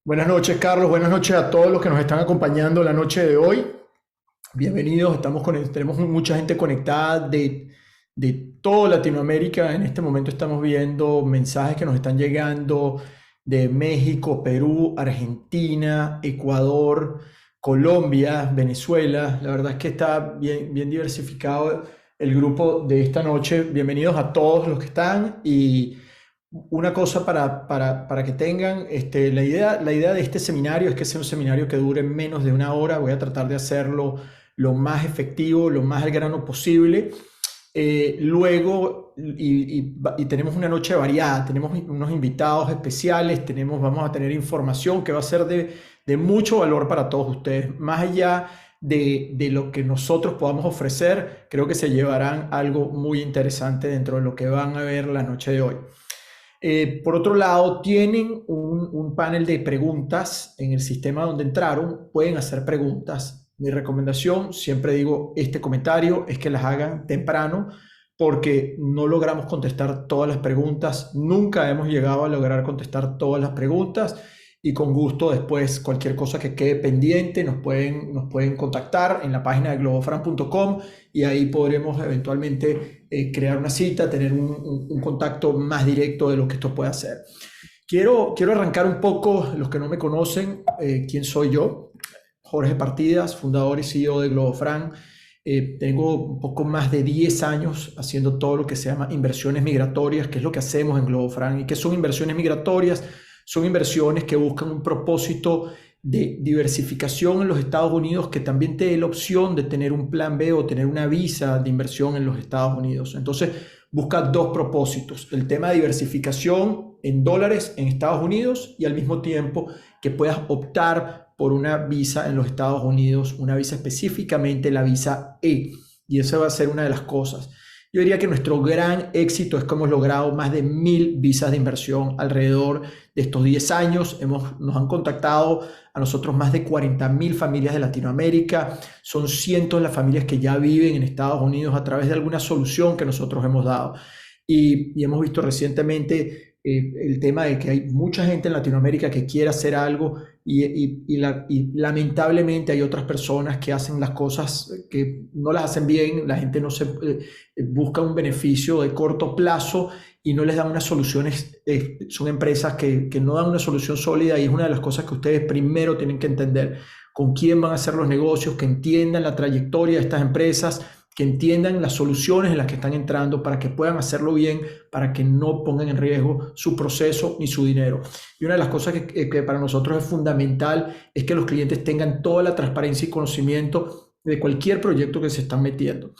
Buenas noches, Carlos. Buenas noches a todos los que nos están acompañando la noche de hoy. Bienvenidos. Tenemos mucha gente conectada de toda Latinoamérica. En este momento estamos viendo mensajes que nos están llegando de México, Perú, Argentina, Ecuador, Colombia, Venezuela. La verdad es que está bien, bien diversificado el grupo de esta noche. Bienvenidos a todos los que están y una cosa para que tengan, la idea de este seminario es que sea un seminario que dure menos de una hora. Voy a tratar de hacerlo lo más efectivo, lo más al grano posible. Luego, y tenemos una noche variada, tenemos unos invitados especiales, vamos a tener información que va a ser de mucho valor para todos ustedes. Más allá de lo que nosotros podamos ofrecer, creo que se llevarán algo muy interesante dentro de lo que van a ver la noche de hoy. Por otro lado, tienen un panel de preguntas en el sistema donde entraron. Pueden hacer preguntas. Mi recomendación, siempre digo este comentario, es que las hagan temprano porque no logramos contestar todas las preguntas. Nunca hemos llegado a lograr contestar todas las preguntas y con gusto después cualquier cosa que quede pendiente nos pueden contactar en la página de globofran.com y ahí podremos eventualmente crear una cita, tener un contacto más directo de lo que esto puede hacer. Quiero arrancar un poco, los que no me conocen, quién soy yo. Jorge Partidas, fundador y CEO de Globofran. Tengo un poco más de 10 años haciendo todo lo que se llama inversiones migratorias, que es lo que hacemos en Globofran. ¿Y qué son inversiones migratorias? Son inversiones que buscan un propósito de diversificación en los Estados Unidos que también te dé la opción de tener un plan B o tener una visa de inversión en los Estados Unidos. Entonces, busca dos propósitos: el tema de diversificación en dólares en Estados Unidos y al mismo tiempo que puedas optar por una visa en los Estados Unidos, una visa específicamente la visa E. Y esa va a ser una de las cosas. Yo diría que nuestro gran éxito es que hemos logrado más de 1000 visas de inversión alrededor de estos 10 años. Nos han contactado a nosotros más de 40.000 familias de Latinoamérica. Son cientos las familias que ya viven en Estados Unidos a través de alguna solución que nosotros hemos dado. Y hemos visto recientemente el tema de que hay mucha gente en Latinoamérica que quiere hacer algo y lamentablemente hay otras personas que hacen las cosas que no las hacen bien. La gente no se busca un beneficio de corto plazo y no les dan unas soluciones. Son empresas que no dan una solución sólida y es una de las cosas que ustedes primero tienen que entender: con quién van a hacer los negocios, que entiendan la trayectoria de estas empresas, que entiendan las soluciones en las que están entrando para que puedan hacerlo bien, para que no pongan en riesgo su proceso ni su dinero. Y una de las cosas que para nosotros es fundamental es que los clientes tengan toda la transparencia y conocimiento de cualquier proyecto que se están metiendo.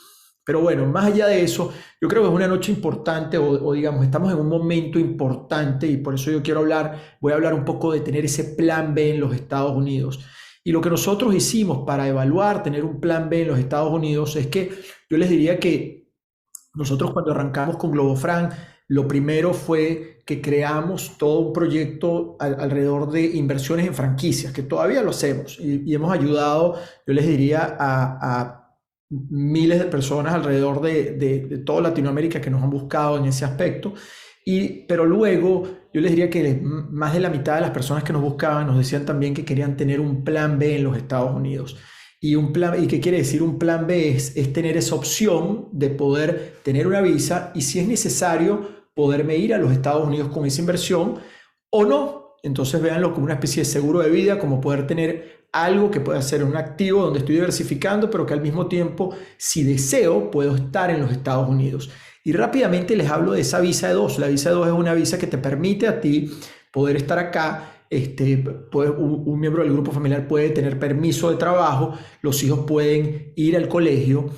Pero bueno, más allá de eso, yo creo que es una noche importante o digamos, estamos en un momento importante y por eso voy a hablar un poco de tener ese plan B en los Estados Unidos. Y lo que nosotros hicimos para evaluar tener un plan B en los Estados Unidos es que yo les diría que nosotros cuando arrancamos con Globofran, lo primero fue que creamos todo un proyecto alrededor de inversiones en franquicias, que todavía lo hacemos y hemos ayudado, yo les diría, a miles de personas alrededor de toda Latinoamérica que nos han buscado en ese aspecto. Pero luego yo les diría que más de la mitad de las personas que nos buscaban nos decían también que querían tener un plan B en los Estados Unidos. ¿Y qué quiere decir un plan B? Es tener esa opción de poder tener una visa y, si es necesario, poderme ir a los Estados Unidos con esa inversión o no. Entonces véanlo como una especie de seguro de vida, como poder tener algo que pueda ser un activo donde estoy diversificando, pero que al mismo tiempo, si deseo, puedo estar en los Estados Unidos. Y rápidamente les hablo de esa visa E2. La visa E2 es una visa que te permite a ti poder estar acá. Un miembro del grupo familiar puede tener permiso de trabajo, los hijos pueden ir al colegio,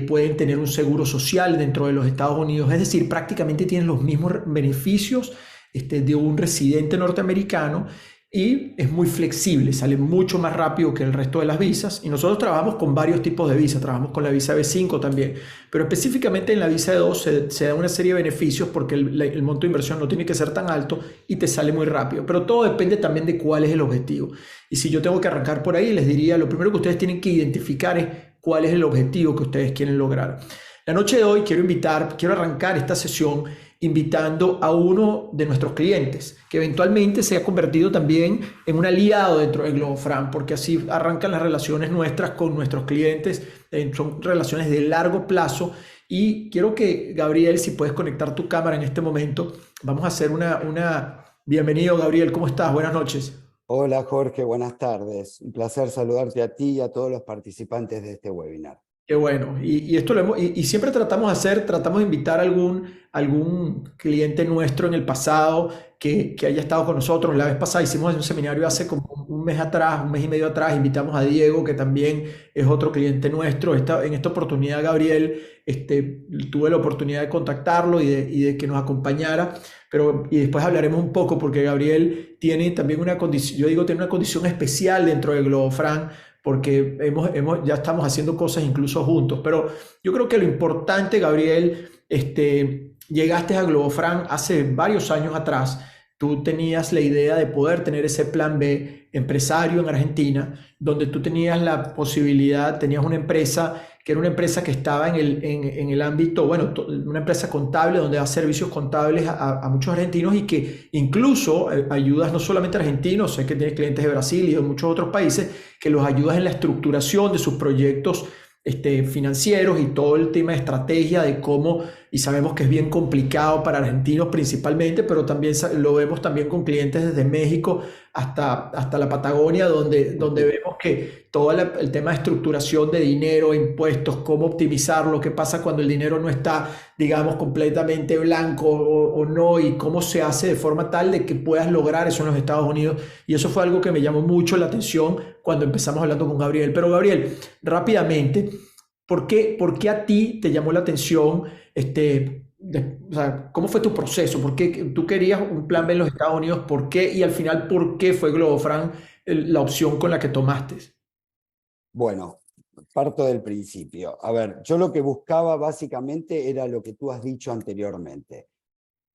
pueden tener un seguro social dentro de los Estados Unidos. Es decir, prácticamente tienen los mismos beneficios de un residente norteamericano y es muy flexible, sale mucho más rápido que el resto de las visas. Y nosotros trabajamos con varios tipos de visas, trabajamos con la visa B5 también, pero específicamente en la visa E2 se da una serie de beneficios porque el monto de inversión no tiene que ser tan alto y te sale muy rápido, pero todo depende también de cuál es el objetivo. Y si yo tengo que arrancar por ahí, les diría, lo primero que ustedes tienen que identificar es cuál es el objetivo que ustedes quieren lograr. La noche de hoy quiero arrancar esta sesión invitando a uno de nuestros clientes, que eventualmente se ha convertido también en un aliado dentro de Globofran, porque así arrancan las relaciones nuestras con nuestros clientes, son relaciones de largo plazo. Y quiero que, Gabriel, si puedes conectar tu cámara en este momento, vamos a hacer una... Bienvenido, Gabriel, ¿cómo estás? Buenas noches. Hola Jorge, buenas tardes. Un placer saludarte a ti y a todos los participantes de este webinar. Qué bueno. Y esto y siempre tratamos de invitar a algún cliente nuestro en el pasado que haya estado con nosotros. La vez pasada hicimos un seminario hace como un mes atrás, un mes y medio atrás, invitamos a Diego, que también es otro cliente nuestro. En esta oportunidad, Gabriel, tuve la oportunidad de contactarlo y de que nos acompañara. Y después hablaremos un poco, porque Gabriel tiene también una condición, yo digo, tiene una condición especial dentro de Globofran, porque ya estamos haciendo cosas incluso juntos. Pero yo creo que lo importante, Gabriel, llegaste a Globofran hace varios años atrás. Tú tenías la idea de poder tener ese plan B empresario en Argentina, donde tú tenías la posibilidad, tenías una empresa que era una empresa que estaba en el ámbito, bueno, una empresa contable donde da servicios contables a muchos argentinos y que incluso ayudas no solamente a argentinos, sé que tienes clientes de Brasil y de muchos otros países, que los ayudas en la estructuración de sus proyectos financieros y todo el tema de estrategia de cómo, y sabemos que es bien complicado para argentinos principalmente, pero también lo vemos también con clientes desde México hasta la Patagonia, donde vemos que todo el tema de estructuración de dinero, impuestos, cómo optimizarlo, qué pasa cuando el dinero no está, digamos, completamente blanco o no, y cómo se hace de forma tal de que puedas lograr eso en los Estados Unidos. Y eso fue algo que me llamó mucho la atención cuando empezamos hablando con Gabriel. Pero Gabriel, rápidamente, por qué a ti te llamó la atención, o sea, cómo fue tu proceso? ¿Por qué tú querías un plan B en los Estados Unidos? ¿Por qué? Y al final, ¿por qué fue Globofran la opción con la que tomaste? Bueno, parto del principio. A ver, yo lo que buscaba básicamente era lo que tú has dicho anteriormente.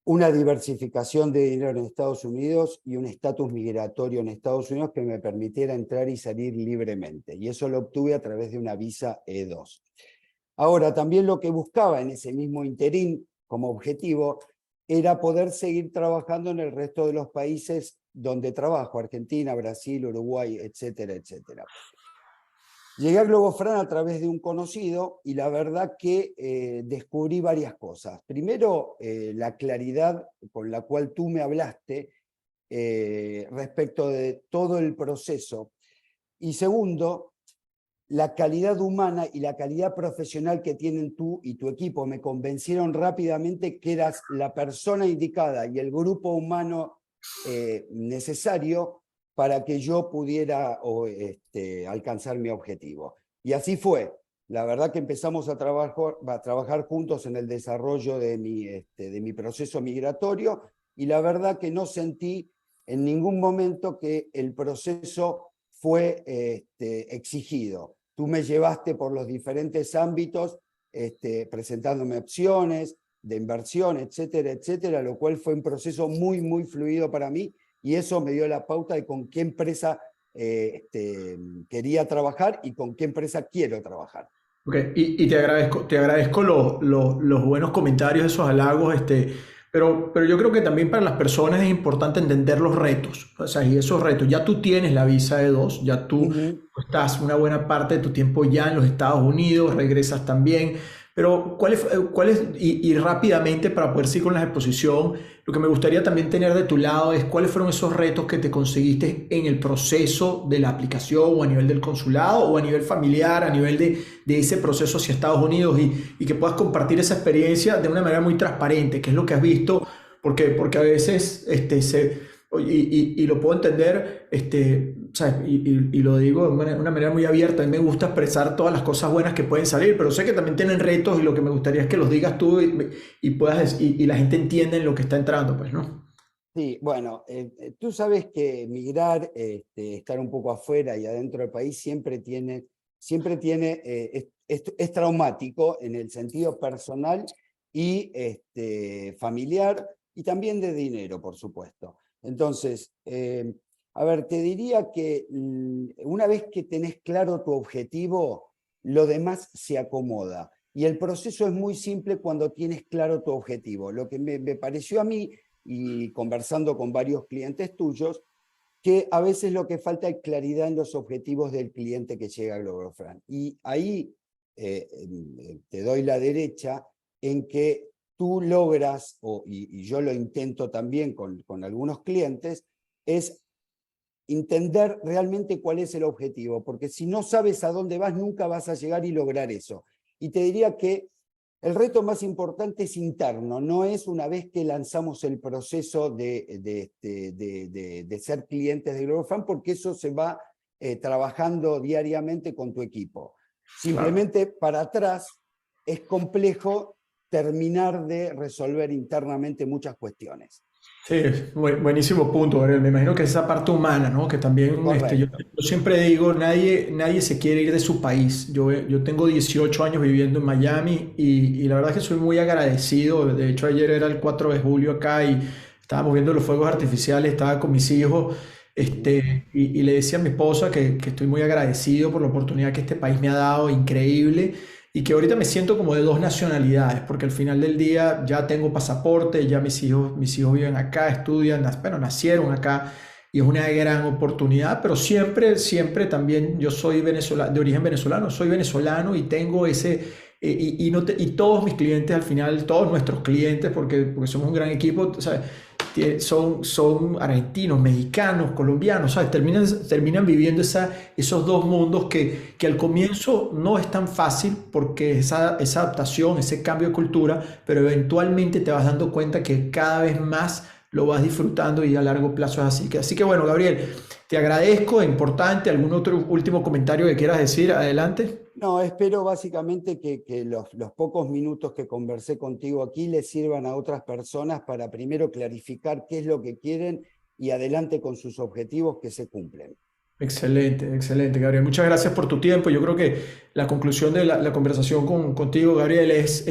Una diversificación de dinero en Estados Unidos y un estatus migratorio en Estados Unidos que me permitiera entrar y salir libremente. Y eso lo obtuve a través de una visa E2. Ahora, también lo que buscaba en ese mismo interín como objetivo era poder seguir trabajando en el resto de los países donde trabajo, Argentina, Brasil, Uruguay, etcétera, etcétera. Llegué a Globofran a través de un conocido y la verdad que descubrí varias cosas. Primero, la claridad con la cual tú me hablaste respecto de todo el proceso. Y segundo, la calidad humana y la calidad profesional que tienen tú y tu equipo me convencieron rápidamente que eras la persona indicada y el grupo humano necesario para que yo pudiera alcanzar mi objetivo. Y así fue. La verdad que empezamos a trabajar juntos en el desarrollo de mi proceso migratorio y la verdad que no sentí en ningún momento que el proceso fue exigido. Tú me llevaste por los diferentes ámbitos, presentándome opciones de inversión, etcétera, etcétera, lo cual fue un proceso muy, muy fluido para mí y eso me dio la pauta de con qué empresa quería trabajar y con qué empresa quiero trabajar. Okay. Y te agradezco los buenos comentarios, esos halagos, pero yo creo que también para las personas es importante entender los retos, o sea, y esos retos, ya tú tienes la visa de dos, ya tú estás una buena parte de tu tiempo ya en los Estados Unidos, regresas también, pero y rápidamente para poder seguir con la exposición, lo que me gustaría también tener de tu lado es cuáles fueron esos retos que te conseguiste en el proceso de la aplicación o a nivel del consulado o a nivel familiar, a nivel de ese proceso hacia Estados Unidos y que puedas compartir esa experiencia de una manera muy transparente, que es lo que has visto, porque a veces y lo puedo entender, ¿sabes? Y lo digo de una manera muy abierta. A mí me gusta expresar todas las cosas buenas que pueden salir, pero sé que también tienen retos y lo que me gustaría es que los digas tú y la gente entienda en lo que está entrando, pues, ¿no? Sí, bueno, tú sabes que migrar, estar un poco afuera y adentro del país siempre tiene es traumático en el sentido personal y familiar y también de dinero, por supuesto. Entonces, a ver, te diría que una vez que tenés claro tu objetivo, lo demás se acomoda. Y el proceso es muy simple cuando tienes claro tu objetivo. Lo que me pareció a mí, y conversando con varios clientes tuyos, que a veces lo que falta es claridad en los objetivos del cliente que llega a Globofran. Y ahí te doy la derecha en que tú logras, y yo lo intento también con algunos clientes, es entender realmente cuál es el objetivo, porque si no sabes a dónde vas, nunca vas a llegar y lograr eso. Y te diría que el reto más importante es interno, no es una vez que lanzamos el proceso de ser clientes de Globofan, porque eso se va trabajando diariamente con tu equipo. Claro. Simplemente para atrás es complejo terminar de resolver internamente muchas cuestiones. Sí, buenísimo punto, Gabriel. Me imagino que esa parte humana, ¿no? Que también Correcto. yo siempre digo, nadie se quiere ir de su país. Yo tengo 18 años viviendo en Miami y la verdad es que soy muy agradecido. De hecho, ayer era el 4 de julio acá y estábamos viendo los fuegos artificiales, estaba con mis hijos, y le decía a mi esposa que estoy muy agradecido por la oportunidad que este país me ha dado, increíble. Y que ahorita me siento como de dos nacionalidades, porque al final del día ya tengo pasaporte, ya mis hijos viven acá, estudian, bueno, nacieron acá y es una gran oportunidad, pero siempre también yo soy de origen venezolano, soy venezolano y tengo ese, y todos mis clientes al final, todos nuestros clientes, porque somos un gran equipo, ¿sabes? Son argentinos, mexicanos, colombianos, ¿sabes? Terminan viviendo esos dos mundos que al comienzo no es tan fácil porque esa adaptación, ese cambio de cultura, pero eventualmente te vas dando cuenta que cada vez más lo vas disfrutando y a largo plazo es así. Así que bueno, Gabriel, te agradezco, importante, ¿algún otro último comentario que quieras decir? Adelante. No, espero básicamente que los pocos minutos que conversé contigo aquí les sirvan a otras personas para primero clarificar qué es lo que quieren y adelante con sus objetivos que se cumplen. Excelente, excelente, Gabriel. Muchas gracias por tu tiempo. Yo creo que la conclusión de la conversación contigo, Gabriel, es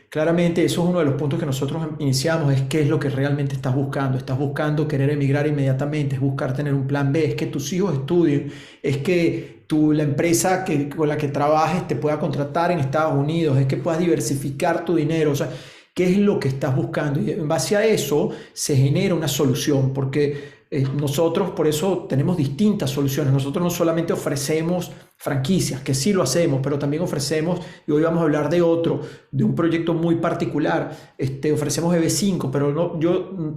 claramente eso es uno de los puntos que nosotros iniciamos, es qué es lo que realmente estás buscando. Estás buscando querer emigrar inmediatamente, es buscar tener un plan B, es que tus hijos estudien, es que la empresa con la que trabajes te pueda contratar en Estados Unidos, es que puedas diversificar tu dinero. O sea, ¿qué es lo que estás buscando? Y en base a eso se genera una solución, porque nosotros por eso tenemos distintas soluciones. Nosotros no solamente ofrecemos franquicias, que sí lo hacemos, pero también ofrecemos, y hoy vamos a hablar de un proyecto muy particular, ofrecemos EV5, pero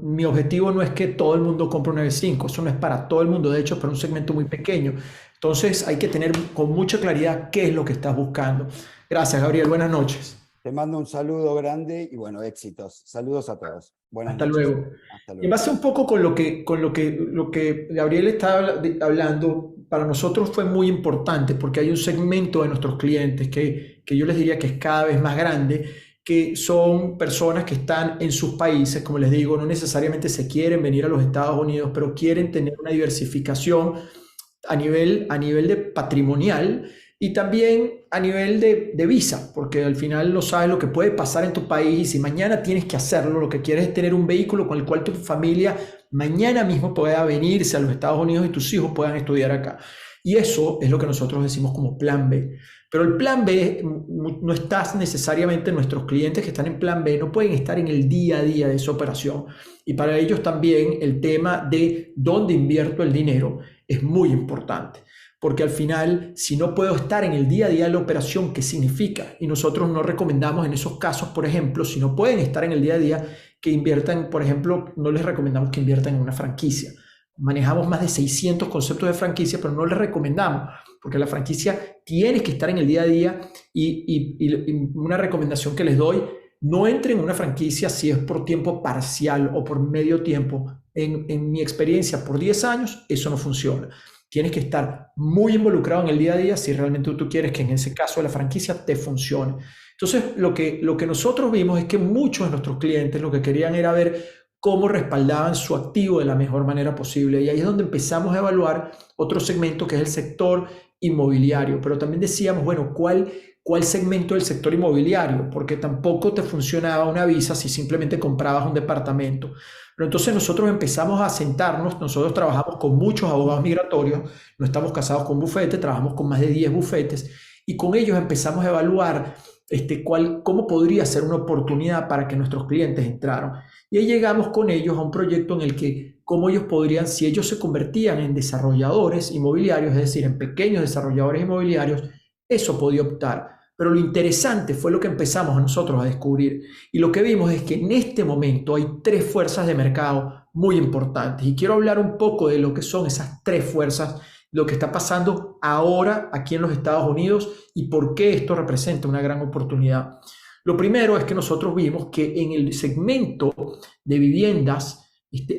mi objetivo no es que todo el mundo compre un EV5, eso no es para todo el mundo, de hecho es para un segmento muy pequeño. Entonces hay que tener con mucha claridad qué es lo que estás buscando. Gracias, Gabriel, buenas noches. Te mando un saludo grande y bueno, éxitos. Saludos a todos. Buenas Hasta noches. luego. Hasta Y en luego. base un poco con lo que Gabriel estaba hablando, para nosotros fue muy importante porque hay un segmento de nuestros clientes que yo les diría que es cada vez más grande, que son personas que están en sus países, como les digo, no necesariamente se quieren venir a los Estados Unidos, pero quieren tener una diversificación a nivel de patrimonial y también a nivel de visa, porque al final no sabes lo que puede pasar en tu país y si mañana tienes que hacerlo, lo que quieres es tener un vehículo con el cual tu familia mañana mismo pueda venirse a los Estados Unidos y tus hijos puedan estudiar acá. Y eso es lo que nosotros decimos como plan B. Pero el plan B no está necesariamente, nuestros clientes que están en plan B no pueden estar en el día a día de esa operación. Y para ellos también el tema de dónde invierto el dinero es muy importante. Porque al final, si no puedo estar en el día a día de la operación, ¿qué significa? Y nosotros no recomendamos en esos casos, por ejemplo, si no pueden estar en el día a día, que inviertan, por ejemplo, no les recomendamos que inviertan en una franquicia. Manejamos más de 600 conceptos de franquicia, pero no les recomendamos, porque la franquicia tiene que estar en el día a día y una recomendación que les doy, no entren en una franquicia si es por tiempo parcial o por medio tiempo. En mi experiencia, por 10 años, eso no funciona. Tienes que estar muy involucrado en el día a día si realmente tú quieres que en ese caso de la franquicia te funcione. Entonces, lo que nosotros vimos es que muchos de nuestros clientes lo que querían era ver cómo respaldaban su activo de la mejor manera posible. Y ahí es donde empezamos a evaluar otro segmento que es el sector inmobiliario. Pero también decíamos, bueno, ¿cuál segmento del sector inmobiliario? Porque tampoco te funcionaba una visa si simplemente comprabas un departamento. Pero entonces nosotros empezamos a sentarnos, nosotros trabajamos con muchos abogados migratorios, no estamos casados con bufete, trabajamos con más de 10 bufetes y con ellos empezamos a evaluar cómo podría ser una oportunidad para que nuestros clientes entraran. Y ahí llegamos con ellos a un proyecto en el que cómo ellos podrían, si ellos se convertían en desarrolladores inmobiliarios, es decir, en pequeños desarrolladores inmobiliarios, eso podía optar. Pero lo interesante fue lo que empezamos a nosotros a descubrir. Y lo que vimos es que en este momento hay tres fuerzas de mercado muy importantes. Y quiero hablar un poco de lo que son esas tres fuerzas, lo que está pasando ahora aquí en los Estados Unidos y por qué esto representa una gran oportunidad. Lo primero es que nosotros vimos que en el segmento de viviendas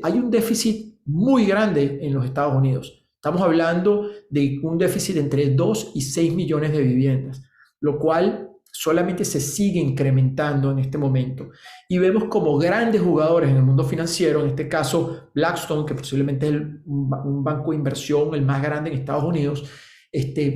hay un déficit muy grande en los Estados Unidos. Estamos hablando de un déficit entre 2 y 6 millones de viviendas, lo cual solamente se sigue incrementando en este momento. Y vemos como grandes jugadores en el mundo financiero, en este caso Blackstone, que posiblemente es un banco de inversión el más grande en Estados Unidos,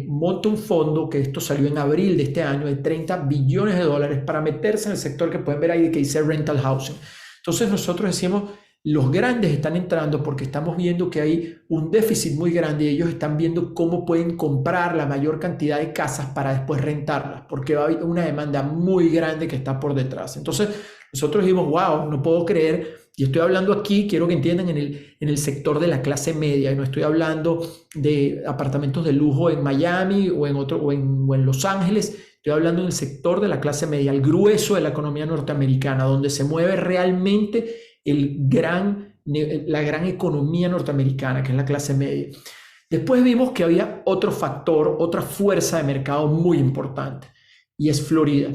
monta un fondo, que esto salió en abril de este año, de 30 billones de dólares para meterse en el sector que pueden ver ahí que dice rental housing. Entonces nosotros decimos, los grandes están entrando porque estamos viendo que hay un déficit muy grande y ellos están viendo cómo pueden comprar la mayor cantidad de casas para después rentarlas, porque va a haber una demanda muy grande que está por detrás. Entonces nosotros dijimos, wow, no puedo creer, y estoy hablando aquí, quiero que entiendan, en el sector de la clase media, y no estoy hablando de apartamentos de lujo en Miami o en Los Ángeles. Estoy hablando en el sector de la clase media, el grueso de la economía norteamericana, donde se mueve realmente la gran economía norteamericana, que es la clase media. Después vimos que había otro factor, otra fuerza de mercado muy importante, y es Florida.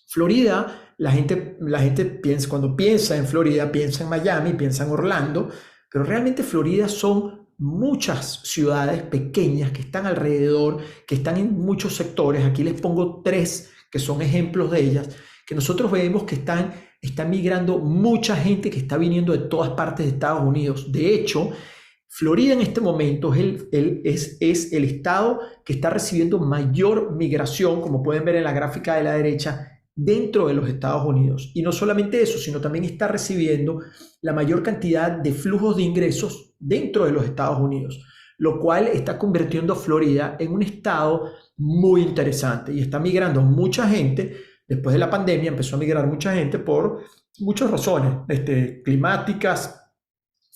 Florida, la gente piensa, cuando piensa en Florida, piensa en Miami, piensa en Orlando, pero realmente Florida son muchas ciudades pequeñas que están alrededor, que están en muchos sectores. Aquí les pongo tres que son ejemplos de ellas, que nosotros vemos que está migrando mucha gente que está viniendo de todas partes de Estados Unidos. De hecho, Florida en este momento es el estado que está recibiendo mayor migración, como pueden ver en la gráfica de la derecha, dentro de los Estados Unidos. Y no solamente eso, sino también está recibiendo la mayor cantidad de flujos de ingresos dentro de los Estados Unidos, lo cual está convirtiendo a Florida en un estado muy interesante y está migrando mucha gente. Después de la pandemia empezó a migrar mucha gente por muchas razones, climáticas,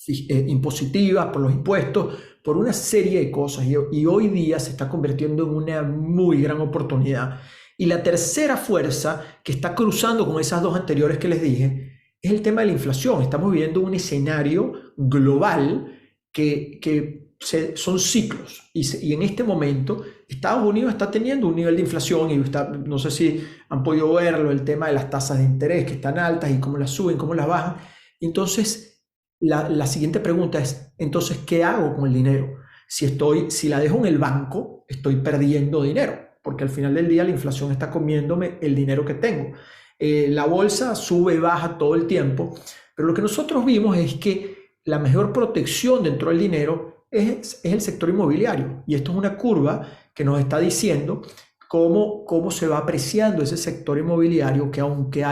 impositivas, por los impuestos, por una serie de cosas, y hoy día se está convirtiendo en una muy gran oportunidad. Y la tercera fuerza que está cruzando con esas dos anteriores que les dije es el tema de la inflación. Estamos viviendo un escenario global que son ciclos, y en este momento Estados Unidos está teniendo un nivel de inflación y no sé si han podido verlo, el tema de las tasas de interés que están altas y cómo las suben, cómo las bajan. Entonces la siguiente pregunta es, entonces, ¿qué hago con el dinero? Si la dejo en el banco, estoy perdiendo dinero, porque al final del día la inflación está comiéndome el dinero que tengo. La bolsa sube y baja todo el tiempo, pero lo que nosotros vimos es que la mejor protección dentro del dinero es el sector inmobiliario. Y esto es una curva que nos está diciendo cómo se va apreciando ese sector inmobiliario, que aunque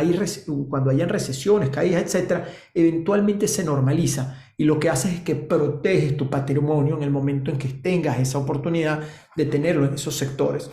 cuando hayan recesiones, caídas, etcétera, eventualmente se normaliza. Y lo que haces es que proteges tu patrimonio en el momento en que tengas esa oportunidad de tenerlo en esos sectores.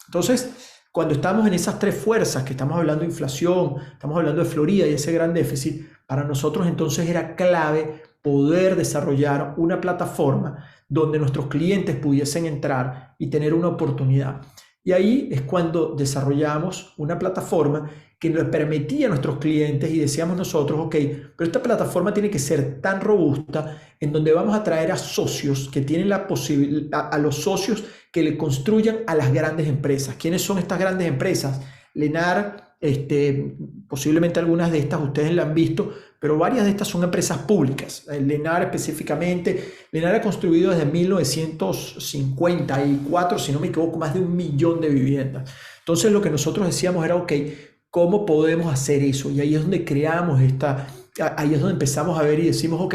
Entonces, cuando estamos en esas tres fuerzas, que estamos hablando de inflación, estamos hablando de Florida y ese gran déficit, para nosotros entonces era clave poder desarrollar una plataforma donde nuestros clientes pudiesen entrar y tener una oportunidad. Y ahí es cuando desarrollamos una plataforma que nos permitía a nuestros clientes, y decíamos nosotros, ok, pero esta plataforma tiene que ser tan robusta en donde vamos a traer a socios que tienen la posibilidad, a los socios que le construyan a las grandes empresas. ¿Quiénes son estas grandes empresas? Lennar, posiblemente algunas de estas ustedes la han visto, pero varias de estas son empresas públicas. Lennar específicamente, Lennar ha construido desde 1954, si no me equivoco, más de 1 millón de viviendas. Entonces lo que nosotros decíamos era, ok, ¿cómo podemos hacer eso? Y ahí es donde creamos ahí es donde empezamos a ver y decimos, ok,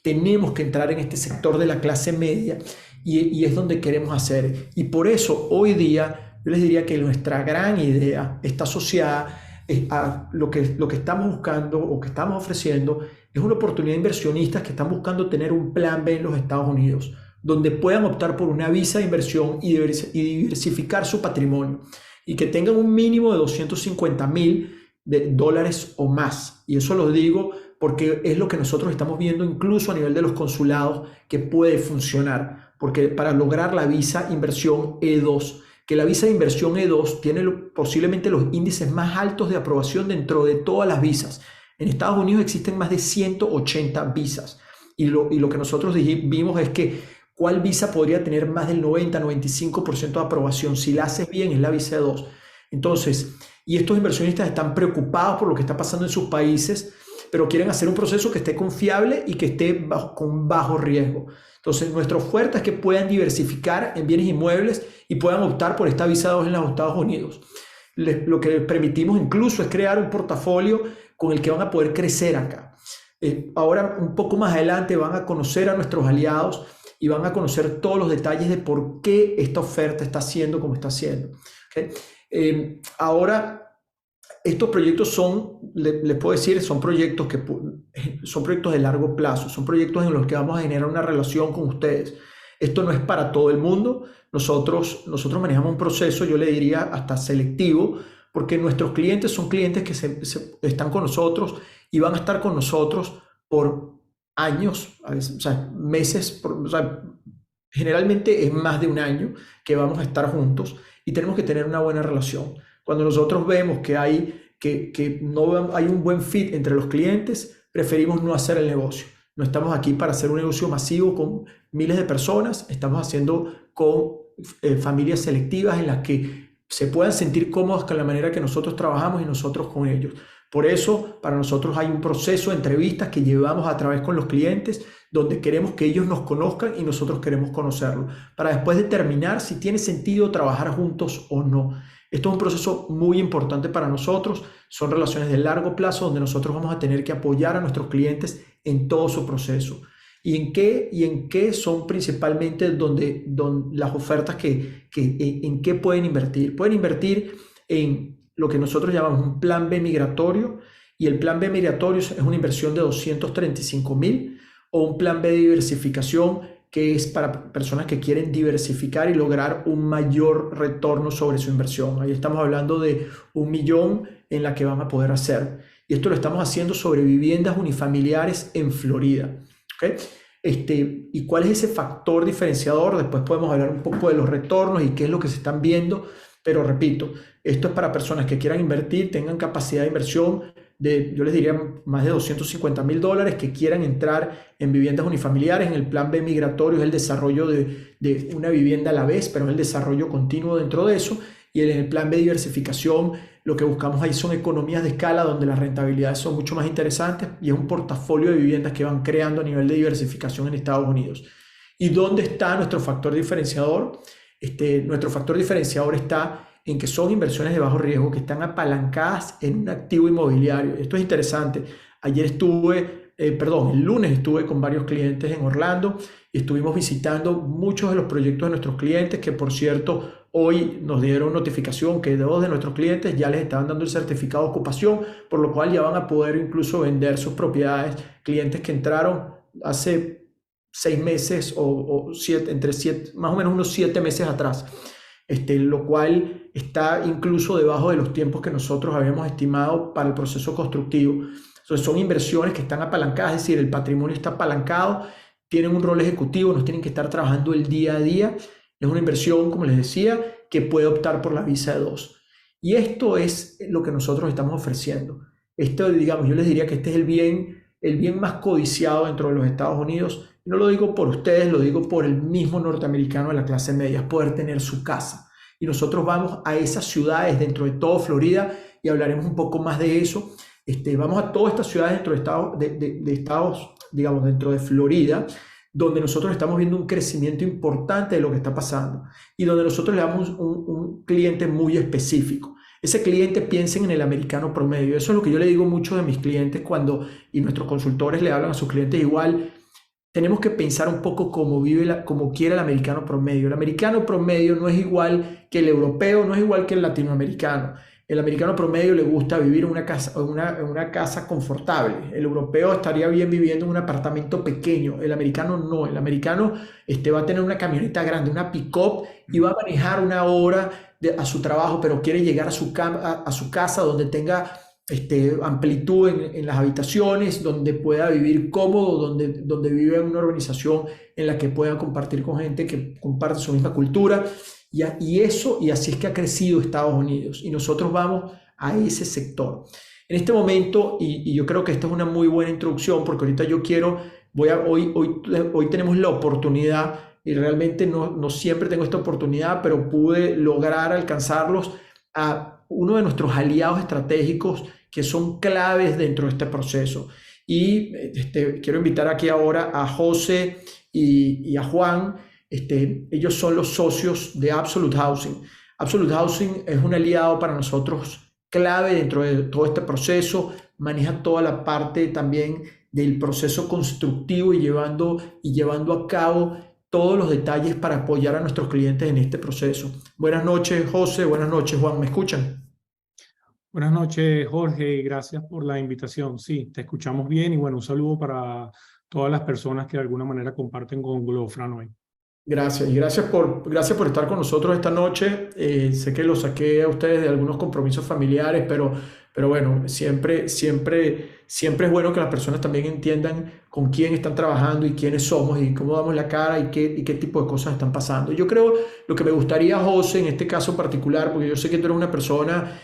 tenemos que entrar en este sector de la clase media, y es donde queremos hacer. Y por eso hoy día yo les diría que nuestra gran idea está asociada a lo que estamos buscando o que estamos ofreciendo es una oportunidad de inversionistas que están buscando tener un plan B en los Estados Unidos, donde puedan optar por una visa de inversión y diversificar su patrimonio. y que tengan un mínimo de 250.000 dólares o más. Y eso lo digo porque es lo que nosotros estamos viendo incluso a nivel de los consulados que puede funcionar, porque para lograr la visa inversión E2, que la visa de inversión E2 tiene posiblemente los índices más altos de aprobación dentro de todas las visas. En Estados Unidos existen más de 180 visas y lo que nosotros vimos es que cuál visa podría tener más del 90-95% de aprobación. Si la haces bien es la visa E2. Entonces, y estos inversionistas están preocupados por lo que está pasando en sus países, pero quieren hacer un proceso que esté confiable y que esté con bajo riesgo. Entonces, nuestra oferta es que puedan diversificar en bienes inmuebles y puedan optar por esta visa 2 en los Estados Unidos. Lo que les permitimos incluso es crear un portafolio con el que van a poder crecer acá. Ahora, un poco más adelante, van a conocer a nuestros aliados y van a conocer todos los detalles de por qué esta oferta está haciendo como está haciendo. ¿Okay? Ahora, estos proyectos les puedo decir, son proyectos de largo plazo, son proyectos en los que vamos a generar una relación con ustedes. Esto no es para todo el mundo. Nosotros manejamos un proceso, yo le diría, hasta selectivo, porque nuestros clientes son clientes que están con nosotros y van a estar con nosotros por años, a veces, o sea, meses, o sea, generalmente es más de un año que vamos a estar juntos y tenemos que tener una buena relación. Cuando nosotros vemos que no hay un buen fit entre los clientes, preferimos no hacer el negocio. No estamos aquí para hacer un negocio masivo con miles de personas, estamos haciendo con familias selectivas en las que se puedan sentir cómodos con la manera que nosotros trabajamos y nosotros con ellos. Por eso, para nosotros hay un proceso de entrevistas que llevamos a través con los clientes, donde queremos que ellos nos conozcan y nosotros queremos conocerlos, para después determinar si tiene sentido trabajar juntos o no. Esto es un proceso muy importante para nosotros, son relaciones de largo plazo donde nosotros vamos a tener que apoyar a nuestros clientes en todo su proceso. ¿Y en qué son principalmente donde las ofertas en qué pueden invertir? Pueden invertir en lo que nosotros llamamos un plan B migratorio, y el plan B migratorio es una inversión de 235.000, o un plan B de diversificación, que es para personas que quieren diversificar y lograr un mayor retorno sobre su inversión. Ahí estamos hablando de 1 millón en la que van a poder hacer. Y esto lo estamos haciendo sobre viviendas unifamiliares en Florida. ¿Okay? ¿Y cuál es ese factor diferenciador? Después podemos hablar un poco de los retornos y qué es lo que se están viendo. Pero repito, esto es para personas que quieran invertir, tengan capacidad de inversión de, yo les diría, más de 250.000 dólares, que quieran entrar en viviendas unifamiliares. En el plan B migratorio es el desarrollo de una vivienda a la vez, pero es el desarrollo continuo dentro de eso. Y en el plan B diversificación, lo que buscamos ahí son economías de escala donde las rentabilidades son mucho más interesantes, y es un portafolio de viviendas que van creando a nivel de diversificación en Estados Unidos. ¿Y dónde está nuestro factor diferenciador? Nuestro factor diferenciador está en que son inversiones de bajo riesgo que están apalancadas en un activo inmobiliario. Esto es interesante. El lunes estuve con varios clientes en Orlando y estuvimos visitando muchos de los proyectos de nuestros clientes, que por cierto hoy nos dieron notificación que 2 de nuestros clientes ya les estaban dando el certificado de ocupación, por lo cual ya van a poder incluso vender sus propiedades. Clientes que entraron hace 6 meses o 7, más o menos unos 7 meses atrás, lo cual está incluso debajo de los tiempos que nosotros habíamos estimado para el proceso constructivo. Entonces son inversiones que están apalancadas, es decir, el patrimonio está apalancado, tienen un rol ejecutivo, no tienen que estar trabajando el día a día. Es una inversión, como les decía, que puede optar por la visa E2. Y esto es lo que nosotros estamos ofreciendo. Digamos, yo les diría que este es el bien más codiciado dentro de los Estados Unidos. No lo digo por ustedes, lo digo por el mismo norteamericano de la clase media, es poder tener su casa. Y nosotros vamos a esas ciudades dentro de todo Florida y hablaremos un poco más de eso. Vamos a todas estas ciudades dentro de estados, digamos, dentro de Florida, donde nosotros estamos viendo un crecimiento importante de lo que está pasando y donde nosotros le damos un cliente muy específico. Ese cliente, piensen en el americano promedio. Eso es lo que yo le digo mucho de mis clientes y nuestros consultores le hablan a sus clientes igual. Tenemos que pensar un poco cómo quiere el americano promedio. El americano promedio no es igual que el europeo, no es igual que el latinoamericano. El americano promedio le gusta vivir en en una casa confortable. El europeo estaría bien viviendo en un apartamento pequeño. El americano no. El americano va a tener una camioneta grande, una pick-up, y va a manejar una hora a su trabajo, pero quiere llegar a a su casa donde tenga amplitud en las habitaciones, donde pueda vivir cómodo, donde vive en una organización en la que pueda compartir con gente que comparte su misma cultura. Y así es que ha crecido Estados Unidos y nosotros vamos a ese sector. En este momento, y yo creo que esta es una muy buena introducción, porque ahorita yo quiero, hoy tenemos la oportunidad, y realmente no siempre tengo esta oportunidad, pero pude lograr alcanzarlos a uno de nuestros aliados estratégicos que son claves dentro de este proceso. Y quiero invitar aquí ahora a José y a Juan. Ellos son los socios de Absolute Housing. Absolute Housing es un aliado para nosotros clave dentro de todo este proceso, maneja toda la parte también del proceso constructivo y llevando a cabo todos los detalles para apoyar a nuestros clientes en este proceso. Buenas noches, José. Buenas noches, Juan. ¿Me escuchan? Buenas noches, Jorge, y gracias por la invitación. Sí, te escuchamos bien y bueno, un saludo para todas las personas que de alguna manera comparten con Globofran hoy. Gracias, y gracias por estar con nosotros esta noche. Sé que los saqué a ustedes de algunos compromisos familiares, pero bueno, siempre es bueno que las personas también entiendan con quién están trabajando y quiénes somos y cómo damos la cara y qué tipo de cosas están pasando. Yo creo lo que me gustaría, José, en este caso particular, porque yo sé que tú eres una persona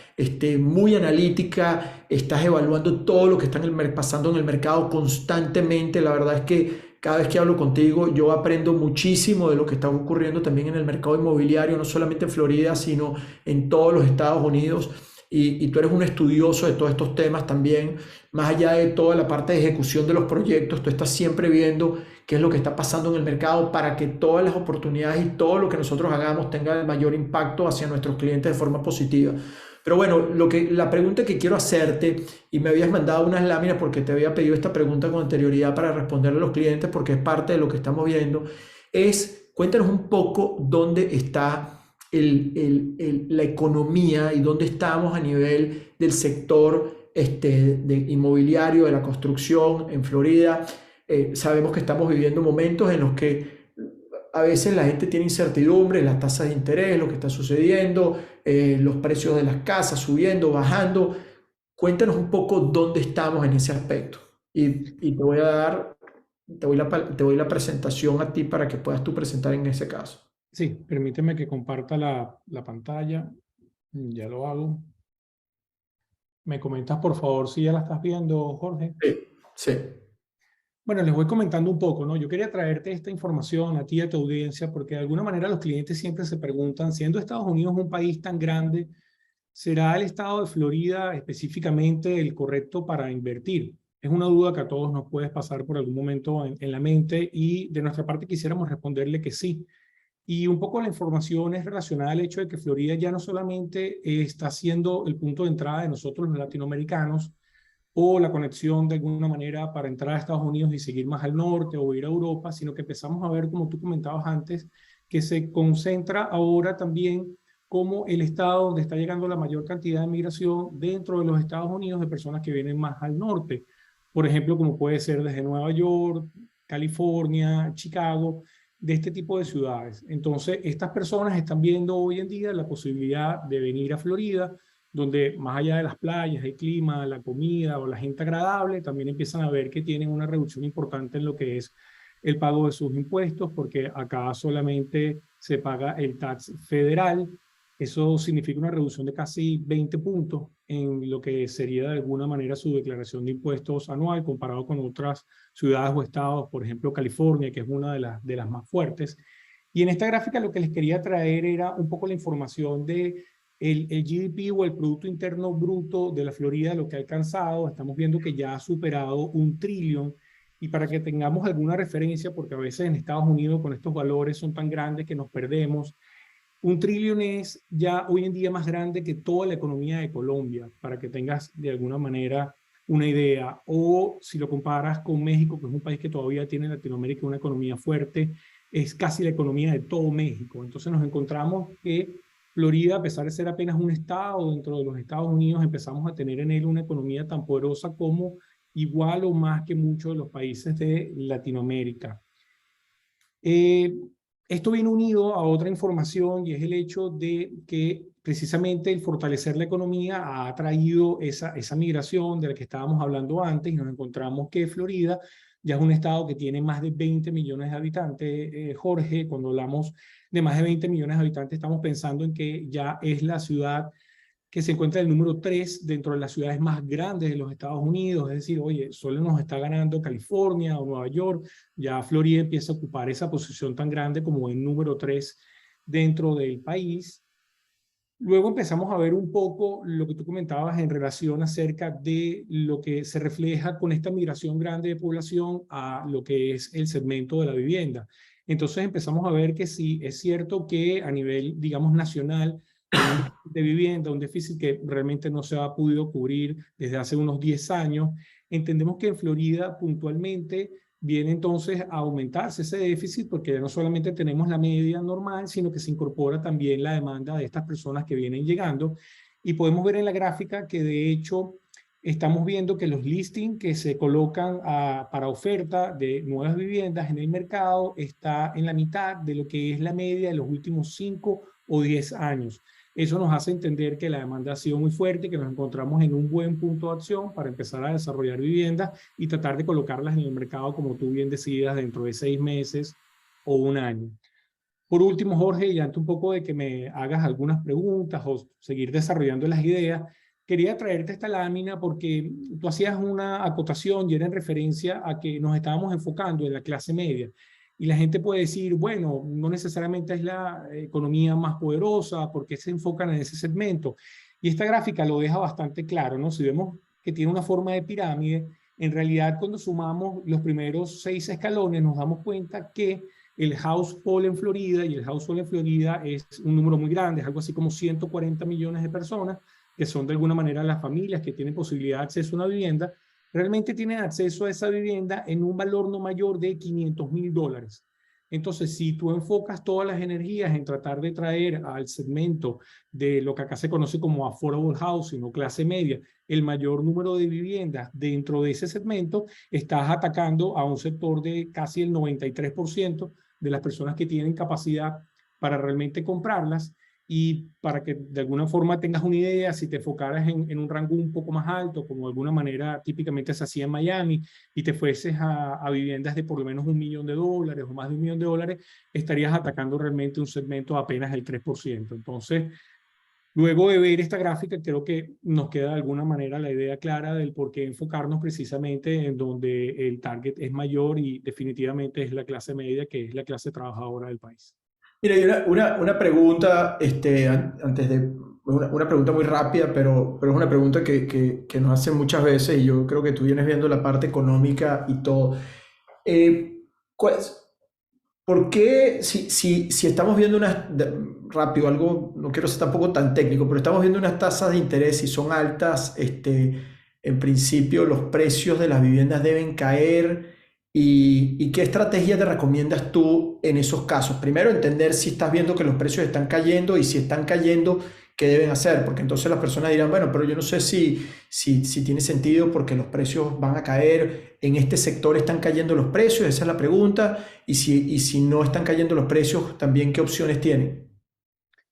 muy analítica, estás evaluando todo lo que está pasando en el mercado constantemente. La verdad es que cada vez que hablo contigo, yo aprendo muchísimo de lo que está ocurriendo también en el mercado inmobiliario, no solamente en Florida, sino en todos los Estados Unidos. Y tú eres un estudioso de todos estos temas también, más allá de toda la parte de ejecución de los proyectos, tú estás siempre viendo qué es lo que está pasando en el mercado para que todas las oportunidades y todo lo que nosotros hagamos tenga el mayor impacto hacia nuestros clientes de forma positiva. Pero bueno, la pregunta que quiero hacerte, y me habías mandado unas láminas porque te había pedido esta pregunta con anterioridad para responderle a los clientes porque es parte de lo que estamos viendo, es cuéntanos un poco dónde está la economía y dónde estamos a nivel del sector de inmobiliario, de la construcción en Florida. Sabemos que estamos viviendo momentos en los que a veces la gente tiene incertidumbre, las tasas de interés, lo que está sucediendo, los precios de las casas subiendo, bajando. Cuéntanos un poco dónde estamos en ese aspecto. Y te doy la presentación a ti para que puedas tú presentar en ese caso. Sí, permíteme que comparta la pantalla. Ya lo hago. ¿Me comentas, por favor, si ya la estás viendo, Jorge? Sí, sí. Bueno, les voy comentando un poco, ¿no? Yo quería traerte esta información a ti y a tu audiencia porque de alguna manera los clientes siempre se preguntan, siendo Estados Unidos un país tan grande, ¿será el estado de Florida específicamente el correcto para invertir? Es una duda que a todos nos puede pasar por algún momento en la mente y de nuestra parte quisiéramos responderle que sí. Y un poco la información es relacionada al hecho de que Florida ya no solamente está siendo el punto de entrada de nosotros los latinoamericanos o la conexión de alguna manera para entrar a Estados Unidos y seguir más al norte o ir a Europa, sino que empezamos a ver, como tú comentabas antes, que se concentra ahora también como el estado donde está llegando la mayor cantidad de migración dentro de los Estados Unidos de personas que vienen más al norte. Por ejemplo, como puede ser desde Nueva York, California, Chicago, de este tipo de ciudades. Entonces, estas personas están viendo hoy en día la posibilidad de venir a Florida, donde más allá de las playas, el clima, la comida o la gente agradable, también empiezan a ver que tienen una reducción importante en lo que es el pago de sus impuestos, porque acá solamente se paga el tax federal. Eso significa una reducción de casi 20 puntos en lo que sería de alguna manera su declaración de impuestos anual comparado con otras ciudades o estados, por ejemplo California, que es una de las más fuertes. Y en esta gráfica lo que les quería traer era un poco la información de el GDP o el Producto Interno Bruto de la Florida, lo que ha alcanzado. Estamos viendo que ya ha superado 1 trillón. Y para que tengamos alguna referencia, porque a veces en Estados Unidos con estos valores son tan grandes que nos perdemos, 1 trillón es ya hoy en día más grande que toda la economía de Colombia, para que tengas de alguna manera una idea. O si lo comparas con México, que es un país que todavía tiene en Latinoamérica una economía fuerte, es casi la economía de todo México. Entonces nos encontramos que Florida, a pesar de ser apenas un estado dentro de los Estados Unidos, empezamos a tener en él una economía tan poderosa como igual o más que muchos de los países de Latinoamérica. Eh, Esto viene unido a otra información y es el hecho de que precisamente el fortalecer la economía ha traído esa migración de la que estábamos hablando antes y nos encontramos que Florida ya es un estado que tiene más de 20 millones de habitantes. Jorge, cuando hablamos de más de 20 millones de habitantes, estamos pensando en que ya es la ciudad que se encuentra el número 3 dentro de las ciudades más grandes de los Estados Unidos. Es decir, oye, solo nos está ganando California o Nueva York, ya Florida empieza a ocupar esa posición tan grande como el número 3 dentro del país. Luego empezamos a ver un poco lo que tú comentabas en relación acerca de lo que se refleja con esta migración grande de población a lo que es el segmento de la vivienda. Entonces empezamos a ver que sí, es cierto que a nivel, digamos, nacional, hay un déficit de vivienda, un déficit que realmente no se ha podido cubrir desde hace unos 10 años. Entendemos que en Florida puntualmente viene entonces a aumentarse ese déficit porque ya no solamente tenemos la media normal, sino que se incorpora también la demanda de estas personas que vienen llegando. Y podemos ver en la gráfica que de hecho estamos viendo que los listings que se colocan para oferta de nuevas viviendas en el mercado está en la mitad de lo que es la media de los últimos 5 o 10 años. Eso nos hace entender que la demanda ha sido muy fuerte, que nos encontramos en un buen punto de acción para empezar a desarrollar viviendas y tratar de colocarlas en el mercado, como tú bien decías, dentro de 6 meses o un año. Por último, Jorge, y antes un poco de que me hagas algunas preguntas o seguir desarrollando las ideas, quería traerte esta lámina porque tú hacías una acotación y era en referencia a que nos estábamos enfocando en la clase media. Y la gente puede decir, bueno, no necesariamente es la economía más poderosa, porque se enfocan en ese segmento. Y esta gráfica lo deja bastante claro, ¿no? Si vemos que tiene una forma de pirámide, en realidad cuando sumamos los primeros 6 escalones nos damos cuenta que el household en Florida, y el household en Florida es un número muy grande, es algo así como 140 millones de personas, que son de alguna manera las familias que tienen posibilidad de acceso a una vivienda, realmente tienen acceso a esa vivienda en un valor no mayor de $500,000. Entonces, si tú enfocas todas las energías en tratar de traer al segmento de lo que acá se conoce como affordable housing o clase media, el mayor número de viviendas dentro de ese segmento, estás atacando a un sector de casi el 93% de las personas que tienen capacidad para realmente comprarlas. Y para que de alguna forma tengas una idea, si te enfocaras en un rango un poco más alto, como de alguna manera típicamente se hacía en Miami, y te fueses a viviendas de por lo menos $1 millón o más de $1 millón, estarías atacando realmente un segmento de apenas el 3%. Entonces, luego de ver esta gráfica, creo que nos queda de alguna manera la idea clara del por qué enfocarnos precisamente en donde el target es mayor y definitivamente es la clase media, que es la clase trabajadora del país. Mira, y una pregunta, antes de, una pregunta muy rápida, pero es una pregunta que nos hacen muchas veces y yo creo que tú vienes viendo la parte económica y todo. Eh, ¿cuál ¿Por qué, si estamos viendo rápido, algo, no quiero ser tampoco tan técnico, pero estamos viendo unas tasas de interés y son altas, en principio los precios de las viviendas deben caer y qué estrategia te recomiendas tú en esos casos? Primero, entender si estás viendo que los precios están cayendo y si están cayendo, ¿qué deben hacer? Porque entonces las personas dirán, bueno, pero yo no sé si tiene sentido porque los precios van a caer, en este sector están cayendo los precios, esa es la pregunta. Y si no están cayendo los precios, también qué opciones tienen.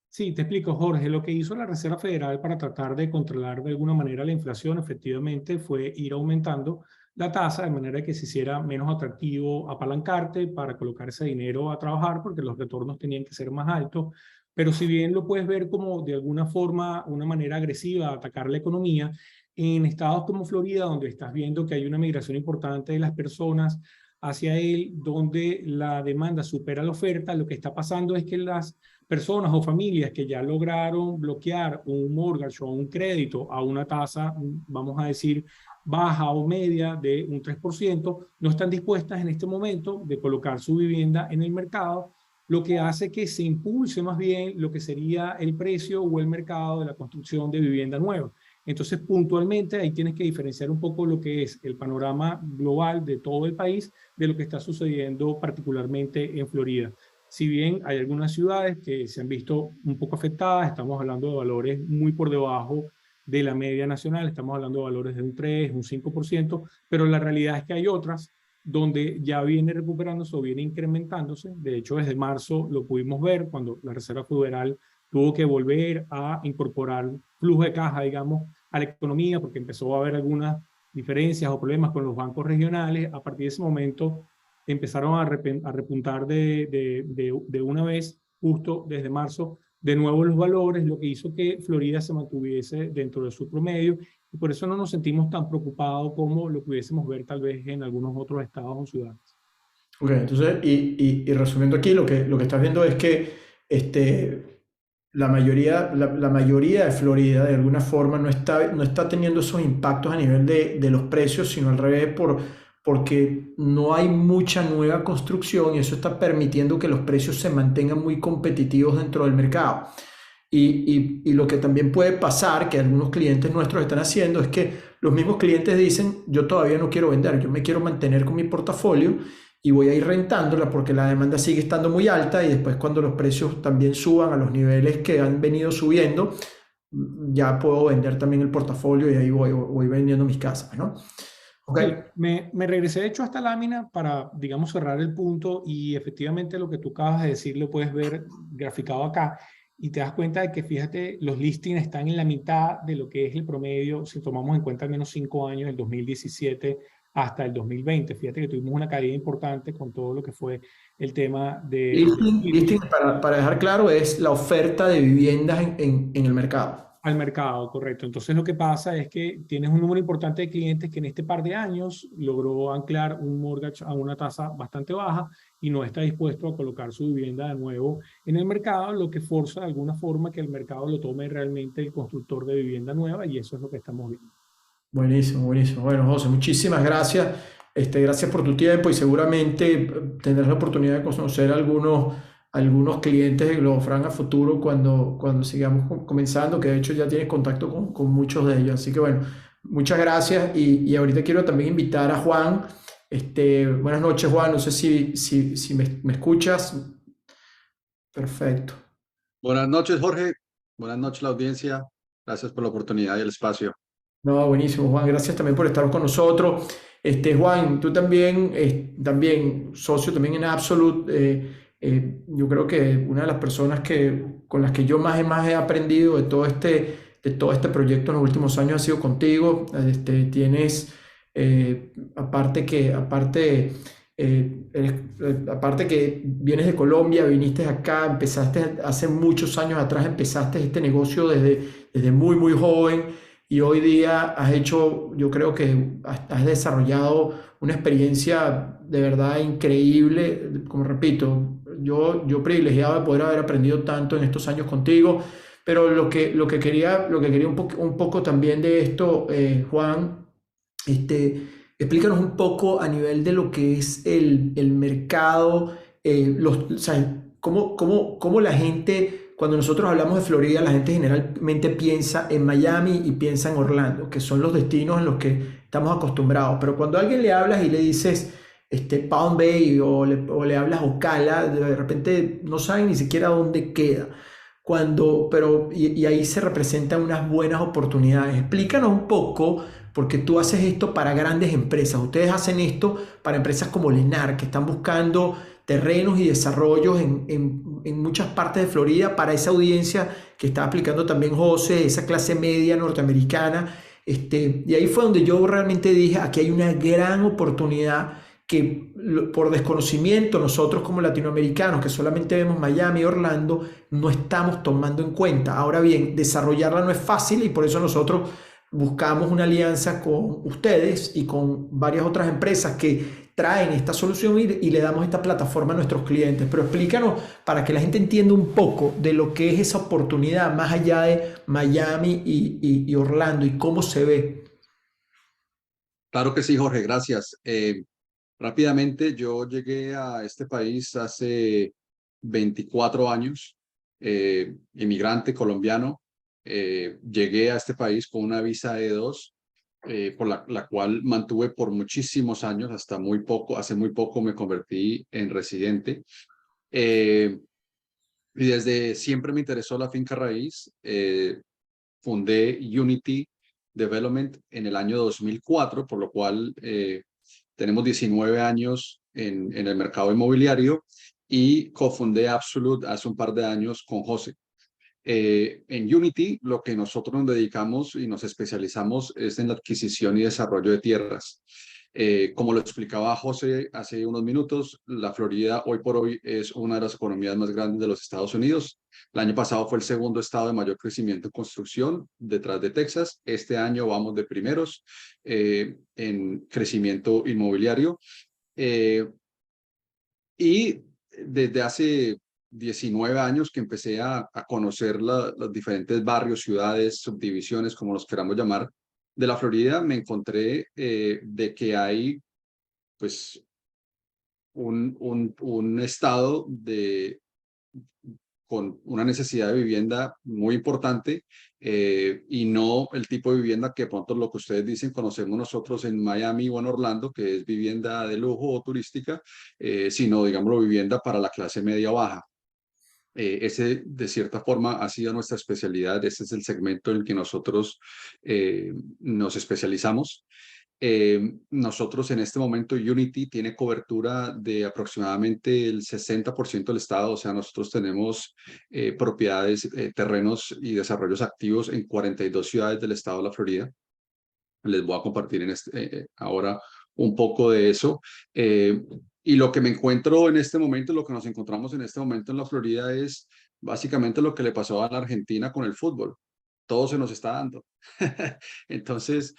Sí, te explico, Jorge. Lo que hizo la Reserva Federal para tratar de controlar de alguna manera la inflación, efectivamente, fue ir aumentando la tasa de manera que se hiciera menos atractivo apalancarte para colocar ese dinero a trabajar, porque los retornos tenían que ser más altos. Pero si bien lo puedes ver como de alguna forma, una manera agresiva de atacar la economía, en estados como Florida, donde estás viendo que hay una migración importante de las personas hacia él, donde la demanda supera la oferta, lo que está pasando es que las personas o familias que ya lograron bloquear un mortgage o un crédito a una tasa, vamos a decir, baja o media de un 3%, no están dispuestas en este momento de colocar su vivienda en el mercado, lo que hace que se impulse más bien lo que sería el precio o el mercado de la construcción de vivienda nueva. Entonces, puntualmente, ahí tienes que diferenciar un poco lo que es el panorama global de todo el país de lo que está sucediendo particularmente en Florida. Si bien hay algunas ciudades que se han visto un poco afectadas, estamos hablando de valores muy por debajo de la media nacional, estamos hablando de valores de un 3, un 5%, pero la realidad es que hay otras donde ya viene recuperándose o viene incrementándose. De hecho, desde marzo lo pudimos ver cuando la Reserva Federal tuvo que volver a incorporar flujo de caja, digamos, a la economía, porque empezó a haber algunas diferencias o problemas con los bancos regionales. A partir de ese momento empezaron a repuntar de una vez, justo desde marzo, de nuevo los valores, lo que hizo que Florida se mantuviese dentro de su promedio, y por eso no nos sentimos tan preocupados como lo pudiésemos ver tal vez en algunos otros estados o ciudades. Ok, entonces, y resumiendo aquí, lo que estás viendo es que la mayoría de Florida de alguna forma no está teniendo esos impactos a nivel de los precios, sino al revés, porque no hay mucha nueva construcción y eso está permitiendo que los precios se mantengan muy competitivos dentro del mercado. Y lo que también puede pasar, que algunos clientes nuestros están haciendo, es que los mismos clientes dicen, yo todavía no quiero vender, yo me quiero mantener con mi portafolio y voy a ir rentándola porque la demanda sigue estando muy alta y después cuando los precios también suban a los niveles que han venido subiendo, ya puedo vender también el portafolio y ahí voy vendiendo mis casas, ¿no? Sí, Okay. me regresé de hecho a esta lámina para, digamos, cerrar el punto, y efectivamente lo que tú acabas de decir lo puedes ver graficado acá y te das cuenta de que, fíjate, los listings están en la mitad de lo que es el promedio si tomamos en cuenta al menos 5 años, el 2017 hasta el 2020. Fíjate que tuvimos una caída importante con todo lo que fue el tema del Listing, virus. para dejar claro, es la oferta de viviendas en el mercado. Al mercado, correcto. Entonces lo que pasa es que tienes un número importante de clientes que en este par de años logró anclar un mortgage a una tasa bastante baja y no está dispuesto a colocar su vivienda de nuevo en el mercado, lo que forza de alguna forma que el mercado lo tome realmente el constructor de vivienda nueva, y eso es lo que estamos viendo. Buenísimo, buenísimo. Bueno, José, muchísimas gracias. Gracias por tu tiempo y seguramente tendrás la oportunidad de conocer algunos clientes de Globofran a futuro cuando sigamos comenzando, que de hecho ya tienes contacto con muchos de ellos. Así que bueno, muchas gracias y ahorita quiero también invitar a Juan. Buenas noches, Juan. No sé si me escuchas. Perfecto. Buenas noches, Jorge. Buenas noches, la audiencia. Gracias por la oportunidad y el espacio. No, buenísimo, Juan. Gracias también por estar con nosotros. Juan, tú también, también socio también en Absolute. Yo creo que una de las personas con las que yo más he aprendido de todo este proyecto en los últimos años ha sido contigo. Tienes, aparte que vienes de Colombia, viniste acá, empezaste hace muchos años atrás, empezaste este negocio desde muy joven y hoy día yo creo que has desarrollado una experiencia de verdad increíble. Como repito, yo privilegiado de poder haber aprendido tanto en estos años contigo, pero lo que quería un poco también de esto, Juan, explícanos un poco a nivel de lo que es el mercado, o sea, cómo la gente, cuando nosotros hablamos de Florida, la gente generalmente piensa en Miami y piensa en Orlando, que son los destinos en los que estamos acostumbrados. Pero cuando a alguien le hablas y le dices Palm Bay o le hablas Ocala, de repente no saben ni siquiera dónde queda. Y ahí se representan unas buenas oportunidades. Explícanos un poco, porque tú haces esto para grandes empresas. Ustedes hacen esto para empresas como Lennar, que están buscando terrenos y desarrollos en muchas partes de Florida para esa audiencia que está aplicando también José, esa clase media norteamericana. Y ahí fue donde yo realmente dije, aquí hay una gran oportunidad que por desconocimiento nosotros como latinoamericanos que solamente vemos Miami y Orlando no estamos tomando en cuenta. Ahora bien, desarrollarla no es fácil y por eso nosotros buscamos una alianza con ustedes y con varias otras empresas que traen esta solución y le damos esta plataforma a nuestros clientes. Pero explícanos para que la gente entienda un poco de lo que es esa oportunidad más allá de Miami y Orlando y cómo se ve. Claro que sí, Jorge, gracias. Rápidamente, yo llegué a este país hace 24 años, inmigrante colombiano. Llegué a este país con una visa E2, por la cual mantuve por muchísimos años, hace muy poco me convertí en residente. Eh, y desde siempre me interesó la finca raíz. Fundé Unity Development en el año 2004, por lo cual tenemos 19 años en el mercado inmobiliario y cofundé Absolute hace un par de años con José. En Unity, lo que nosotros nos dedicamos y nos especializamos es en la adquisición y desarrollo de tierras. Como lo explicaba José hace unos minutos, la Florida hoy por hoy es una de las economías más grandes de los Estados Unidos. El año pasado fue el segundo estado de mayor crecimiento en construcción, detrás de Texas. Este año vamos de primeros en crecimiento inmobiliario. Eh, y desde hace 19 años que empecé a conocer los diferentes barrios, ciudades, subdivisiones, como los queramos llamar, de la Florida, me encontré de que hay pues un estado con una necesidad de vivienda muy importante y no el tipo de vivienda que pronto lo que ustedes dicen conocemos nosotros en Miami o en Orlando, que es vivienda de lujo o turística, sino, digámoslo, vivienda para la clase media baja. Ese, de cierta forma, ha sido nuestra especialidad. Ese es el segmento en el que nosotros nos especializamos. Nosotros en este momento Unity tiene cobertura de aproximadamente el 60% del estado, o sea, nosotros tenemos propiedades, terrenos y desarrollos activos en 42 ciudades del estado de la Florida. Les voy a compartir ahora un poco de eso. Y lo que me encuentro en este momento, lo que nos encontramos en este momento en la Florida es básicamente lo que le pasó a la Argentina con el fútbol. Todo se nos está dando. Entonces,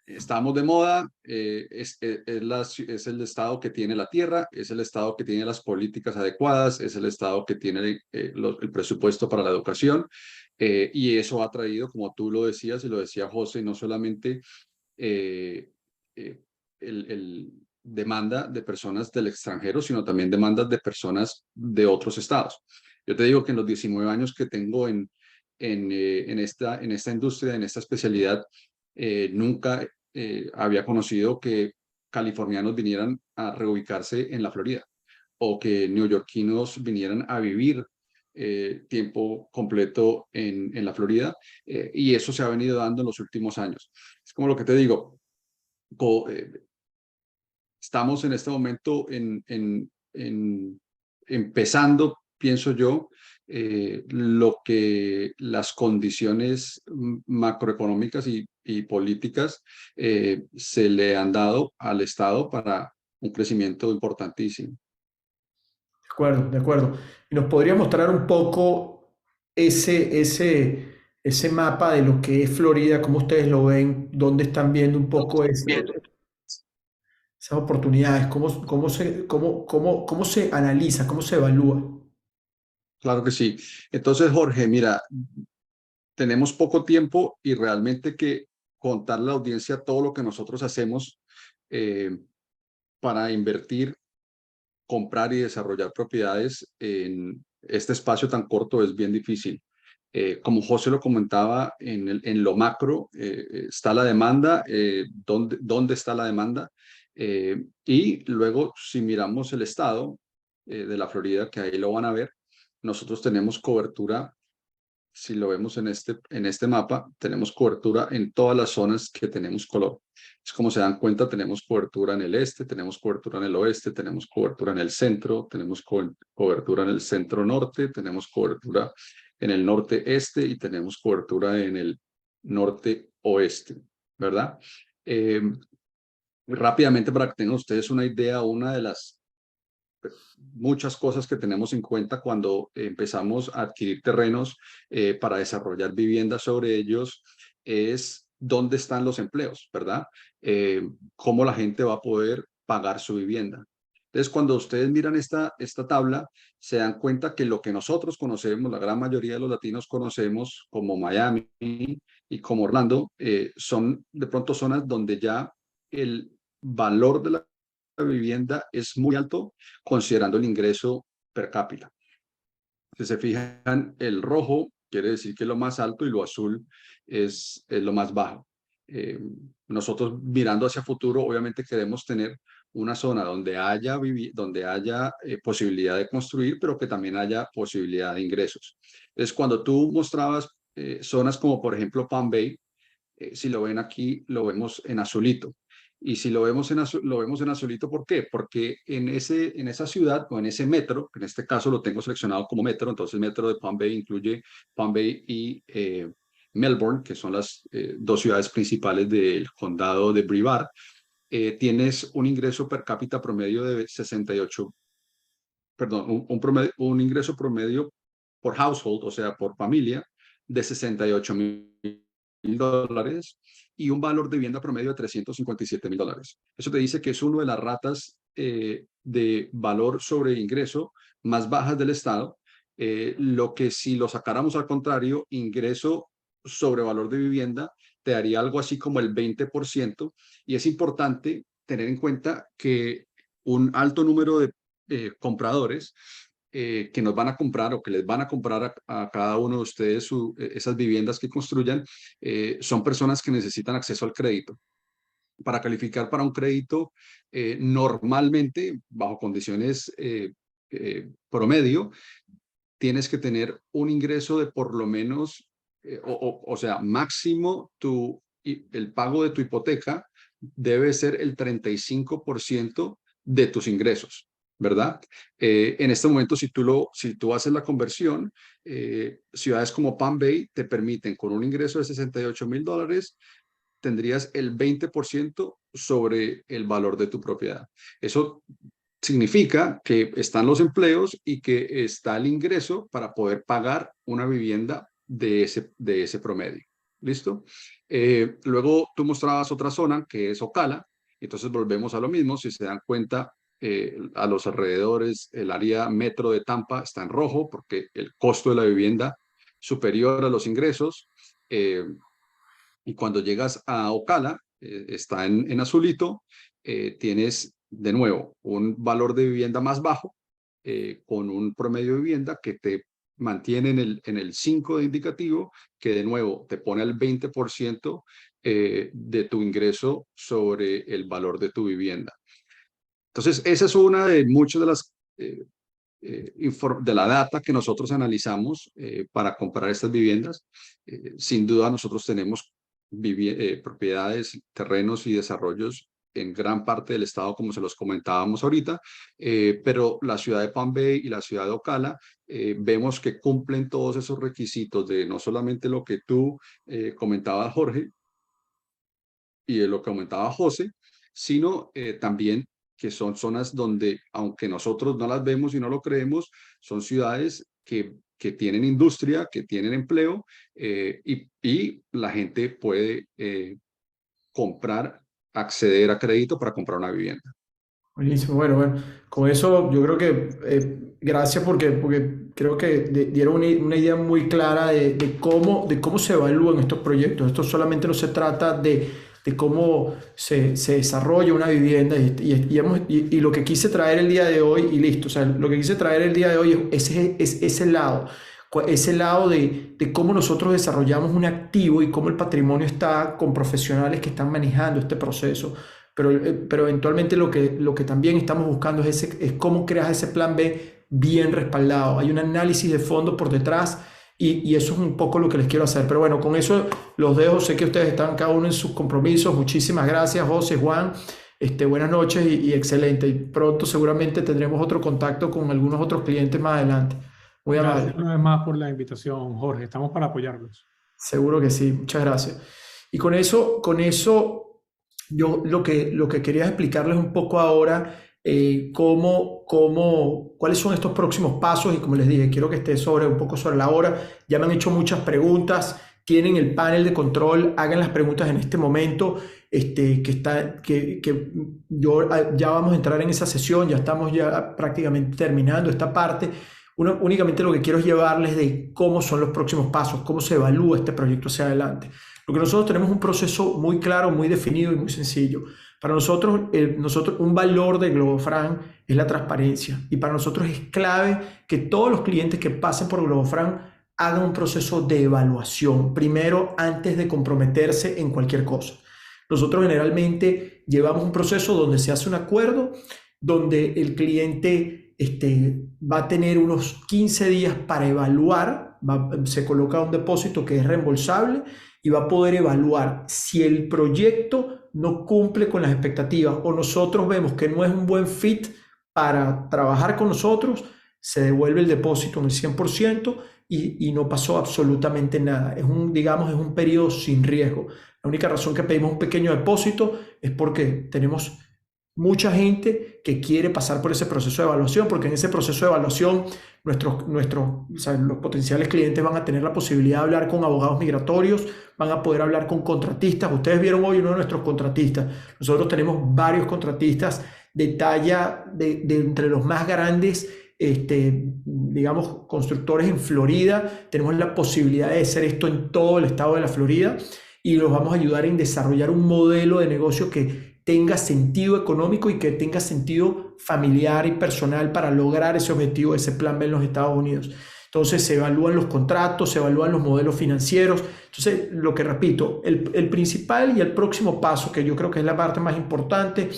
estamos de moda, es el estado que tiene la tierra, es el estado que tiene las políticas adecuadas, es el estado que tiene el presupuesto para la educación, y eso ha traído, como tú lo decías y lo decía José, no solamente eh, eh, demanda de personas del extranjero, sino también demandas de personas de otros estados. Yo te digo que en los 19 años que tengo en esta industria, en esta especialidad, nunca había conocido que californianos vinieran a reubicarse en la Florida o que neoyorquinos vinieran a vivir tiempo completo en la Florida, y eso se ha venido dando en los últimos años. Es como lo que te digo, co- eh, estamos en este momento empezando, pienso yo, lo que las condiciones macroeconómicas y políticas se le han dado al Estado para un crecimiento importantísimo. De acuerdo, de acuerdo. ¿Y nos podría mostrar un poco ese mapa de lo que es Florida, cómo ustedes lo ven, dónde están viendo un poco esas oportunidades, cómo se analiza, cómo se evalúa? Claro que sí. Entonces, Jorge, mira, tenemos poco tiempo y realmente que contarle a la audiencia todo lo que nosotros hacemos eh, para invertir, comprar y desarrollar propiedades en este espacio tan corto es bien difícil. Como José lo comentaba, en lo macro está la demanda, ¿dónde está la demanda? Y luego, si miramos el estado de la Florida, que ahí lo van a ver, nosotros tenemos cobertura. Si lo vemos en este mapa, tenemos cobertura en todas las zonas que tenemos color. Es como se dan cuenta, tenemos cobertura en el este, tenemos cobertura en el oeste, tenemos cobertura en el centro, tenemos cobertura en el centro norte, tenemos cobertura en el norte este y tenemos cobertura en el norte oeste, ¿verdad? Eh, Rápidamente, para que tengan ustedes una idea, una de las muchas cosas que tenemos en cuenta cuando empezamos a adquirir terrenos para desarrollar viviendas sobre ellos es dónde están los empleos, ¿verdad? Cómo la gente va a poder pagar su vivienda. Entonces, cuando ustedes miran esta tabla, se dan cuenta que lo que nosotros conocemos, la gran mayoría de los latinos conocemos como Miami y como Orlando, son de pronto zonas donde ya el valor de la vivienda es muy alto considerando el ingreso per cápita. Si se fijan, el rojo quiere decir que es lo más alto y lo azul es lo más bajo. Nosotros mirando hacia futuro, obviamente queremos tener una zona donde haya, posibilidad de construir, pero que también haya posibilidad de ingresos. Entonces, cuando tú mostrabas zonas como por ejemplo Palm Bay, si lo ven aquí, lo vemos en azulito. Y si lo vemos lo vemos en azulito, ¿por qué? Porque en esa ciudad o en ese metro, que en este caso lo tengo seleccionado como metro, entonces el metro de Palm Bay incluye Palm Bay y Melbourne, que son las dos ciudades principales del condado de Brevard. Tienes un ingreso per cápita promedio de 68, perdón, un ingreso promedio por household, o sea, por familia, de $68,000 y un valor de vivienda promedio de $357,000. Eso te dice que es una de las ratas de valor sobre ingreso más bajas del estado, lo que si lo sacáramos al contrario, ingreso sobre valor de vivienda, te daría algo así como el 20%, y es importante tener en cuenta que un alto número de compradores que nos van a comprar o que les van a comprar a cada uno de ustedes esas viviendas que construyan, son personas que necesitan acceso al crédito. Para calificar para un crédito, normalmente, bajo condiciones promedio, tienes que tener un ingreso de por lo menos, o sea, máximo el pago de tu hipoteca debe ser el 35% de tus ingresos, ¿verdad? En este momento, si tú haces la conversión, ciudades como Palm Bay te permiten, con un ingreso de $68,000, tendrías el 20% sobre el valor de tu propiedad. Eso significa que están los empleos y que está el ingreso para poder pagar una vivienda de ese promedio. ¿Listo? Luego tú mostrabas otra zona que es Ocala. Entonces volvemos a lo mismo. Si se dan cuenta, a los alrededores, el área metro de Tampa está en rojo porque el costo de la vivienda superior a los ingresos. Y cuando llegas a Ocala, está en azulito, tienes de nuevo un valor de vivienda más bajo, con un promedio de vivienda que te mantiene en el 5 de indicativo, que de nuevo te pone al 20% de tu ingreso sobre el valor de tu vivienda. Entonces, esa es una de muchas de las de la data que nosotros analizamos para comprar estas viviendas. Sin duda, nosotros tenemos propiedades, terrenos y desarrollos en gran parte del estado, como se los comentábamos ahorita, pero la ciudad de Palm Bay y la ciudad de Ocala vemos que cumplen todos esos requisitos de no solamente lo que tú comentabas, Jorge, y lo que comentaba José, sino también que son zonas donde, aunque nosotros no las vemos y no lo creemos, son ciudades que tienen industria, que tienen empleo, y la gente puede acceder a crédito para comprar una vivienda. Buenísimo, bueno, con eso yo creo que gracias porque creo que dieron una idea muy clara de cómo se evalúan estos proyectos. Esto solamente no se trata de cómo se desarrolla una vivienda y lo que quise traer el día de hoy y listo, o sea, lo que quise traer el día de hoy es ese lado de cómo nosotros desarrollamos un activo y cómo el patrimonio está con profesionales que están manejando este proceso. Pero eventualmente lo que también estamos buscando es cómo creas ese plan B bien respaldado. Hay un análisis de fondo por detrás y eso es un poco lo que les quiero hacer. Pero bueno, con eso los dejo. Sé que ustedes están cada uno en sus compromisos. Muchísimas gracias, José, Juan. Buenas noches y excelente. Y pronto seguramente tendremos otro contacto con algunos otros clientes más adelante. Muy amable. Gracias una vez más por la invitación, Jorge. Estamos para apoyarlos. Seguro que sí. Muchas gracias. Y con eso yo lo que quería explicarles un poco ahora, cuáles son estos próximos pasos, y como les dije, quiero que esté un poco sobre la hora. Ya me han hecho muchas preguntas, tienen el panel de control, hagan las preguntas en este momento, ya vamos a entrar en esa sesión, ya estamos ya prácticamente terminando esta parte. Únicamente lo que quiero es llevarles de cómo son los próximos pasos, cómo se evalúa este proyecto hacia adelante. Lo que nosotros tenemos un proceso muy claro, muy definido y muy sencillo. Para nosotros, un valor de Globofran es la transparencia. Y para nosotros es clave que todos los clientes que pasen por Globofran hagan un proceso de evaluación primero antes de comprometerse en cualquier cosa. Nosotros generalmente llevamos un proceso donde se hace un acuerdo, donde el cliente va a tener unos 15 días para evaluar, se coloca un depósito que es reembolsable y va a poder evaluar si el proyecto no cumple con las expectativas o nosotros vemos que no es un buen fit para trabajar con nosotros, se devuelve el depósito en el 100% y no pasó absolutamente nada. Digamos, es un periodo sin riesgo. La única razón que pedimos un pequeño depósito es porque tenemos mucha gente que quiere pasar por ese proceso de evaluación, porque en ese proceso de evaluación o sea, los potenciales clientes van a tener la posibilidad de hablar con abogados migratorios, van a poder hablar con contratistas. Ustedes vieron hoy uno de nuestros contratistas. Nosotros tenemos varios contratistas de talla de entre los más grandes, digamos, constructores en Florida. Tenemos la posibilidad de hacer esto en todo el estado de la Florida y los vamos a ayudar en desarrollar un modelo de negocio que tenga sentido económico y que tenga sentido familiar y personal para lograr ese objetivo, ese plan B en los Estados Unidos. Entonces se evalúan los contratos, se evalúan los modelos financieros. Entonces, lo que repito, el principal y el próximo paso, que yo creo que es la parte más importante,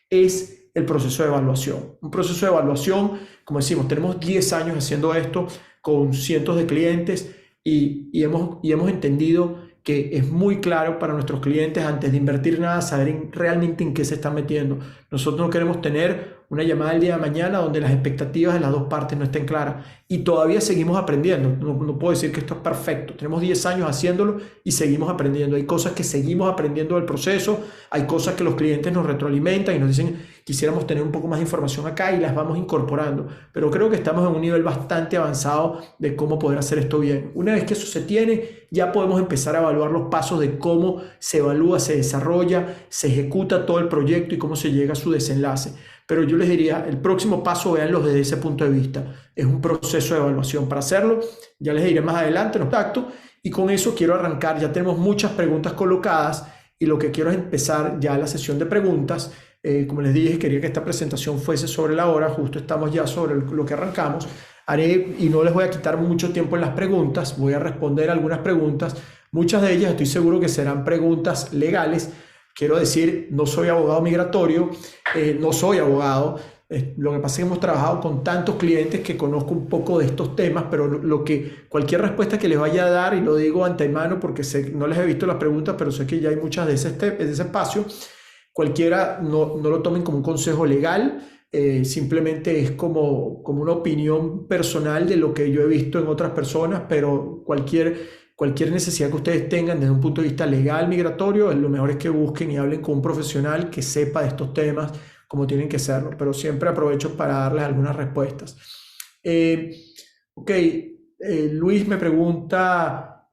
es el proceso de evaluación. Un proceso de evaluación, como decimos, tenemos 10 años haciendo esto con cientos de clientes y hemos entendido que es muy claro para nuestros clientes antes de invertir nada, saber realmente en qué se están metiendo. Nosotros no queremos tener una llamada el día de mañana donde las expectativas de las dos partes no estén claras y todavía seguimos aprendiendo. No puedo decir que esto es perfecto. Tenemos 10 años haciéndolo y seguimos aprendiendo. Hay cosas que seguimos aprendiendo del proceso, hay cosas que los clientes nos retroalimentan y nos dicen quisiéramos tener un poco más de información acá y las vamos incorporando. Pero creo que estamos en un nivel bastante avanzado de cómo poder hacer esto bien. Una vez que eso se tiene, ya podemos empezar a evaluar los pasos de cómo se evalúa, se desarrolla, se ejecuta todo el proyecto y cómo se llega a su desenlace. Pero yo les diría, el próximo paso, véanlo desde ese punto de vista. Es un proceso de evaluación. Para hacerlo, ya les diré más adelante, en contacto. Y con eso quiero arrancar. Ya tenemos muchas preguntas colocadas y lo que quiero es empezar ya la sesión de preguntas. Como les dije, quería que esta presentación fuese sobre la hora. Justo estamos ya sobre lo que arrancamos. Haré, y no les voy a quitar mucho tiempo en las preguntas, voy a responder algunas preguntas. Muchas de ellas estoy seguro que serán preguntas legales. Quiero decir, no soy abogado migratorio, no soy abogado. Lo que pasa es que hemos trabajado con tantos clientes que conozco un poco de estos temas, pero cualquier respuesta que les vaya a dar, y lo digo antemano porque no les he visto las preguntas, pero sé que ya hay muchas de ese espacio, cualquiera no lo tomen como un consejo legal, simplemente es como una opinión personal de lo que yo he visto en otras personas, pero cualquier necesidad que ustedes tengan desde un punto de vista legal, migratorio, lo mejor es que busquen y hablen con un profesional que sepa de estos temas como tienen que serlo, pero siempre aprovecho para darles algunas respuestas. Luis me pregunta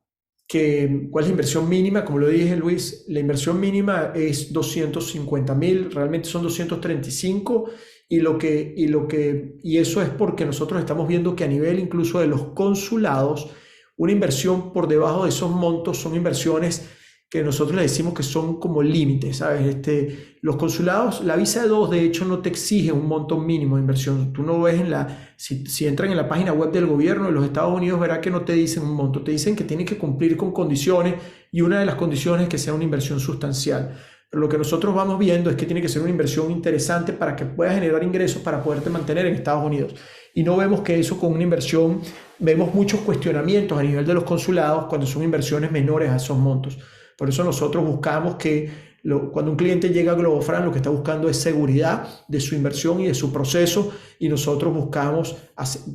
cuál es la inversión mínima. Como lo dije, Luis, la inversión mínima es 250,000, realmente son 235, y eso es porque nosotros estamos viendo que a nivel incluso de los consulados, una inversión por debajo de esos montos son inversiones que nosotros le decimos que son como límites, ¿sabes? Los consulados, la visa E2 de hecho no te exige un monto mínimo de inversión. Tú no ves si entran en la página web del gobierno de los Estados Unidos, verá que no te dicen un monto, te dicen que tienes que cumplir con condiciones y una de las condiciones es que sea una inversión sustancial. Pero lo que nosotros vamos viendo es que tiene que ser una inversión interesante para que puedas generar ingresos para poderte mantener en Estados Unidos. Y no vemos que eso con una inversión, vemos muchos cuestionamientos a nivel de los consulados cuando son inversiones menores a esos montos. Por eso nosotros buscamos que cuando un cliente llega a GloboFran, lo que está buscando es seguridad de su inversión y de su proceso, y nosotros buscamos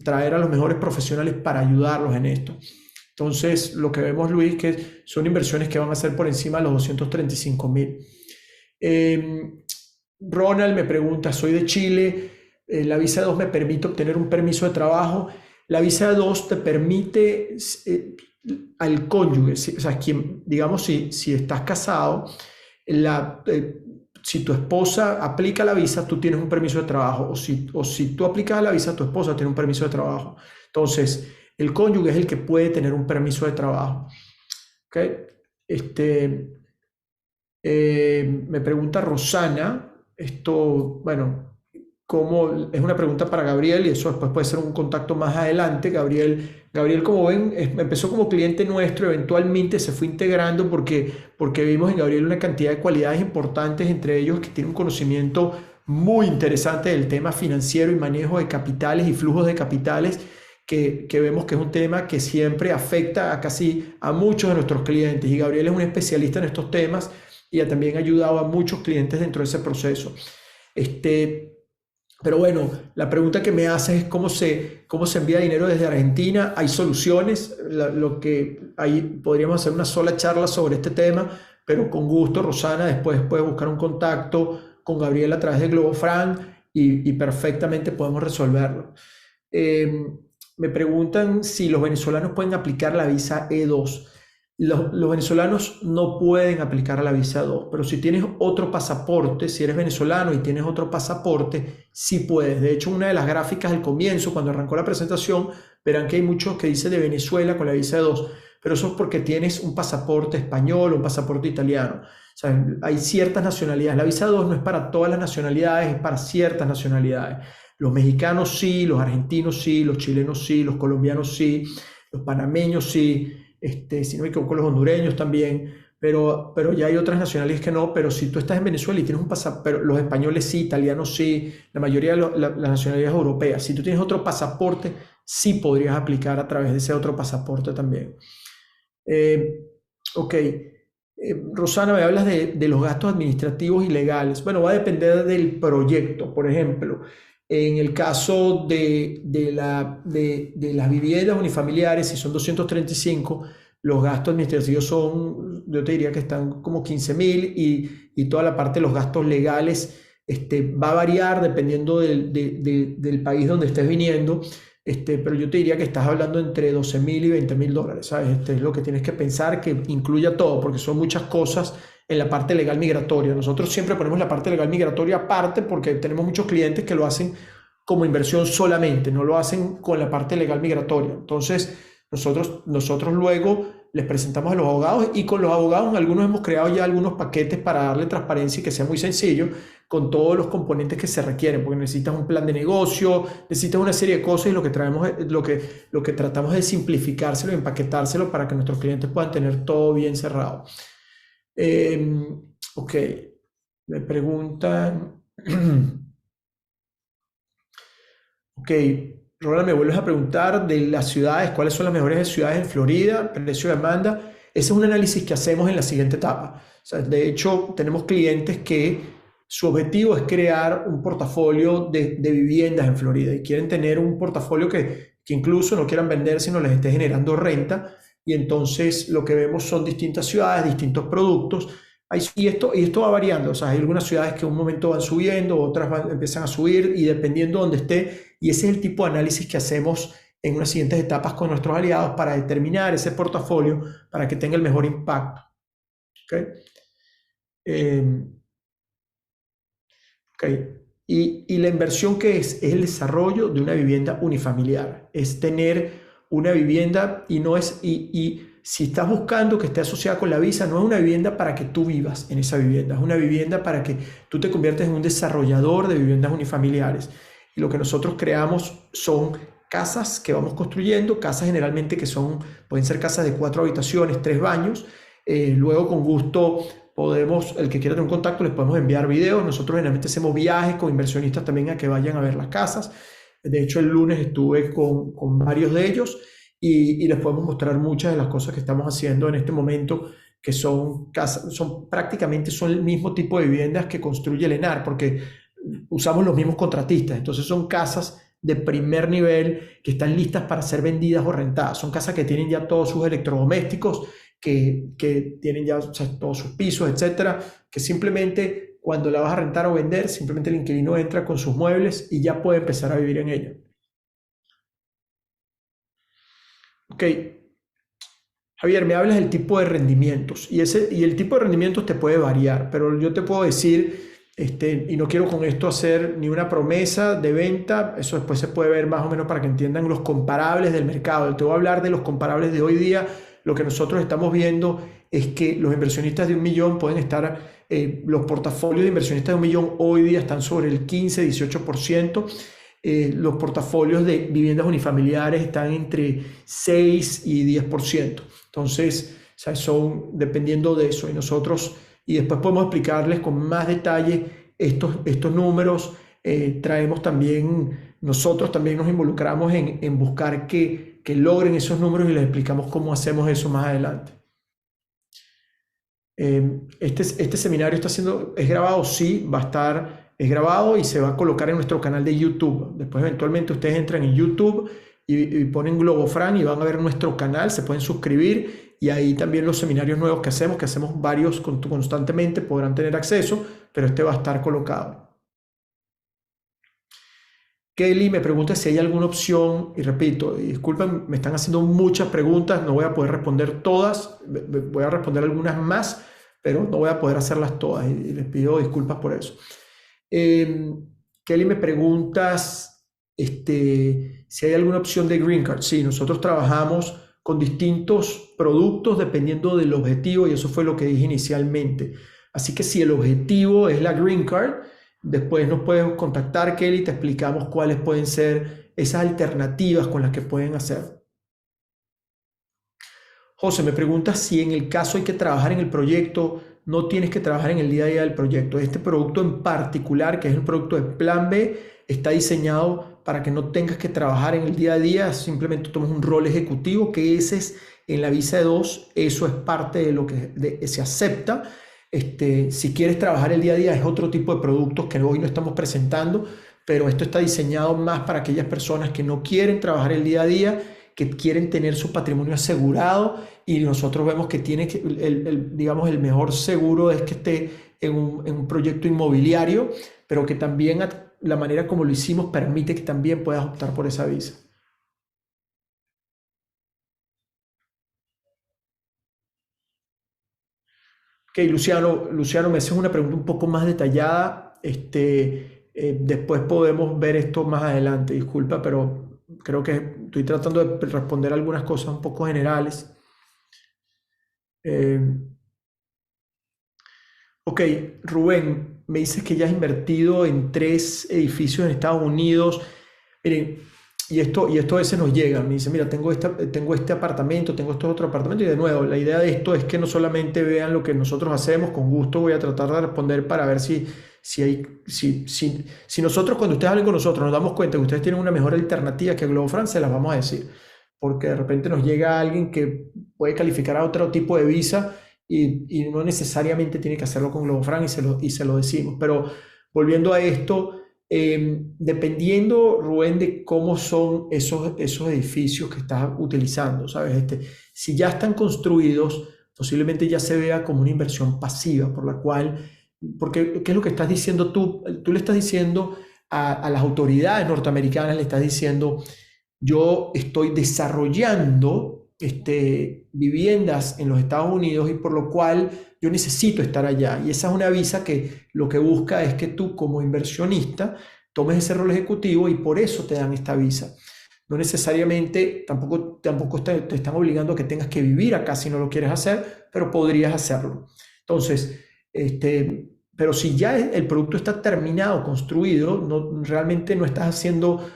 traer a los mejores profesionales para ayudarlos en esto. Entonces, lo que vemos, Luis, que son inversiones que van a ser por encima de los 235,000. Ronald me pregunta, soy de Chile, la visa 2 me permite obtener un permiso de trabajo. La visa 2 te permite al cónyuge, o sea, digamos, si estás casado, si tu esposa aplica la visa, tú tienes un permiso de trabajo, o si tú aplicas la visa, tu esposa tiene un permiso de trabajo. Entonces, el cónyuge es el que puede tener un permiso de trabajo. ¿Okay? Me pregunta Rosana, bueno, es una pregunta para Gabriel y eso después puede ser un contacto más adelante. Gabriel, como ven, empezó como cliente nuestro, eventualmente se fue integrando porque vimos en Gabriel una cantidad de cualidades importantes, entre ellos que tiene un conocimiento muy interesante del tema financiero y manejo de capitales y flujos de capitales, que vemos que es un tema que siempre afecta a muchos de nuestros clientes, y Gabriel es un especialista en estos temas y también ha ayudado a muchos clientes dentro de ese proceso. Pero bueno, la pregunta que me haces es cómo se envía dinero desde Argentina. Hay soluciones, ahí podríamos hacer una sola charla sobre este tema, pero con gusto Rosana después puede buscar un contacto con Gabriel a través de GloboFranc y perfectamente podemos resolverlo. Me preguntan si los venezolanos pueden aplicar la visa E2. Los venezolanos no pueden aplicar a la visa 2, pero si tienes otro pasaporte, si eres venezolano y tienes otro pasaporte, sí puedes. De hecho, una de las gráficas al comienzo, cuando arrancó la presentación, verán que hay muchos que dicen de Venezuela con la visa 2, pero eso es porque tienes un pasaporte español o un pasaporte italiano. O sea, hay ciertas nacionalidades. La visa 2 no es para todas las nacionalidades, es para ciertas nacionalidades. Los mexicanos sí, los argentinos sí, los chilenos sí, los colombianos sí, los panameños sí. Si no me equivoco, los hondureños también, pero ya hay otras nacionalidades que no. Pero si tú estás en Venezuela y tienes un pasaporte, los españoles sí, italianos sí, la mayoría de las nacionalidades europeas, si tú tienes otro pasaporte, sí podrías aplicar a través de ese otro pasaporte también. Ok, Rosana, me hablas de los gastos administrativos y legales. Bueno, va a depender del proyecto. Por ejemplo, en el caso de las viviendas unifamiliares, si son 235, los gastos administrativos yo te diría que están como 15.000, y toda la parte de los gastos legales va a variar dependiendo del país donde estés viniendo, pero yo te diría que estás hablando entre 12.000 y 20.000 dólares, ¿sabes? Es lo que tienes que pensar, que incluya todo, porque son muchas cosas en la parte legal migratoria. Nosotros siempre ponemos la parte legal migratoria aparte porque tenemos muchos clientes que lo hacen como inversión solamente, no lo hacen con la parte legal migratoria. Entonces, nosotros luego les presentamos a los abogados, y con los abogados algunos hemos creado ya algunos paquetes para darle transparencia y que sea muy sencillo, con todos los componentes que se requieren, porque necesitas un plan de negocio, necesitas una serie de cosas, y lo que tratamos es simplificárselo y empaquetárselo para que nuestros clientes puedan tener todo bien cerrado. Ok, me preguntan. Ok, Ronald, me vuelves a preguntar de las ciudades, cuáles son las mejores ciudades en Florida, precio de demanda. Ese es un análisis que hacemos en la siguiente etapa. O sea, de hecho, tenemos clientes que su objetivo es crear un portafolio de viviendas en Florida, y quieren tener un portafolio que incluso no quieran vender, sino les esté generando renta. Y entonces lo que vemos son distintas ciudades, distintos productos, y esto va variando. O sea, hay algunas ciudades que en un momento van subiendo, otras empiezan a subir, y dependiendo de dónde esté, y ese es el tipo de análisis que hacemos en unas siguientes etapas con nuestros aliados para determinar ese portafolio para que tenga el mejor impacto. ¿Okay? Y la inversión que es el desarrollo de una vivienda unifamiliar, es tener una vivienda, y si estás buscando que esté asociada con la visa, no es una vivienda para que tú vivas en esa vivienda, es una vivienda para que tú te conviertas en un desarrollador de viviendas unifamiliares. Y lo que nosotros creamos son casas que vamos construyendo, casas generalmente pueden ser casas de 4 habitaciones, 3 baños. Luego, con gusto, el que quiera tener un contacto, les podemos enviar videos. Nosotros generalmente hacemos viajes con inversionistas también a que vayan a ver las casas. De hecho, el lunes estuve con varios de ellos, y les podemos mostrar muchas de las cosas que estamos haciendo en este momento, que son casas, prácticamente son el mismo tipo de viviendas que construye el ENAR, porque usamos los mismos contratistas. Entonces son casas de primer nivel que están listas para ser vendidas o rentadas. Son casas que tienen ya todos sus electrodomésticos, que tienen ya, o sea, todos sus pisos, etcétera, que simplemente cuando la vas a rentar o vender, simplemente el inquilino entra con sus muebles y ya puede empezar a vivir en ella. Ok, Javier, me hablas del tipo de rendimientos, y el tipo de rendimientos te puede variar, pero yo te puedo decir, y no quiero con esto hacer ni una promesa de venta, eso después se puede ver más o menos para que entiendan los comparables del mercado. Te voy a hablar de los comparables de hoy día. Lo que nosotros estamos viendo es que los inversionistas de 1 millón pueden estar Los portafolios de inversionistas de 1 millón hoy día están sobre el 15-18%. Los portafolios de viviendas unifamiliares están entre 6 y 10%. Entonces, o sea, son dependiendo de eso. Y después podemos explicarles con más detalle estos números. Traemos también, nosotros también nos involucramos en buscar que logren esos números y les explicamos cómo hacemos eso más adelante. Este seminario es grabado, sí, es grabado y se va a colocar en nuestro canal de YouTube. Después eventualmente ustedes entran en YouTube y ponen Globofran y van a ver nuestro canal, se pueden suscribir y ahí también los seminarios nuevos que hacemos varios constantemente, podrán tener acceso, pero este va a estar colocado. Kelly me pregunta si hay alguna opción, y repito, disculpen, me están haciendo muchas preguntas, no voy a poder responder todas, voy a responder algunas más, pero no voy a poder hacerlas todas y les pido disculpas por eso. Kelly me preguntas si hay alguna opción de Green Card. Sí, nosotros trabajamos con distintos productos dependiendo del objetivo y eso fue lo que dije inicialmente. Así que si el objetivo es la Green Card, después nos puedes contactar, Kelly, te explicamos cuáles pueden ser esas alternativas con las que pueden hacer. José me pregunta si en el caso hay que trabajar en el proyecto, no tienes que trabajar en el día a día del proyecto. Este producto en particular, que es el producto de Plan B, está diseñado para que no tengas que trabajar en el día a día, simplemente tomas un rol ejecutivo, que ese es en la visa de 2, eso es parte de lo que se acepta. Si quieres trabajar el día a día es otro tipo de productos que hoy no estamos presentando, pero esto está diseñado más para aquellas personas que no quieren trabajar el día a día, que quieren tener su patrimonio asegurado y nosotros vemos que tiene que, digamos, el mejor seguro es que esté en un proyecto inmobiliario, pero que también la manera como lo hicimos permite que también puedas optar por esa visa. Ok, Luciano, me haces una pregunta un poco más detallada. Después podemos ver esto más adelante. Disculpa, pero creo que estoy tratando de responder algunas cosas un poco generales. Ok, Rubén, me dices que ya has invertido en 3 edificios en Estados Unidos. Miren, y esto a veces nos llega, me dice, mira, tengo este apartamento, tengo este otro apartamento, y de nuevo, la idea de esto es que no solamente vean lo que nosotros hacemos, con gusto voy a tratar de responder para ver si nosotros, cuando ustedes hablen con nosotros, nos damos cuenta que ustedes tienen una mejor alternativa que Globofran, se las vamos a decir, porque de repente nos llega alguien que puede calificar a otro tipo de visa y no necesariamente tiene que hacerlo con Globofran y se lo decimos. Pero volviendo a esto, dependiendo, Rubén, de cómo son esos edificios que estás utilizando, ¿sabes? Si ya están construidos, posiblemente ya se vea como una inversión pasiva, porque ¿qué es lo que estás diciendo tú? Tú le estás diciendo a las autoridades norteamericanas, le estás diciendo, yo estoy desarrollando viviendas en los Estados Unidos y por lo cual yo necesito estar allá. Y esa es una visa que lo que busca es que tú como inversionista tomes ese rol ejecutivo y por eso te dan esta visa. No necesariamente, tampoco te están obligando a que tengas que vivir acá si no lo quieres hacer, pero podrías hacerlo. Entonces, pero si ya el producto está terminado, construido, realmente no estás haciendo,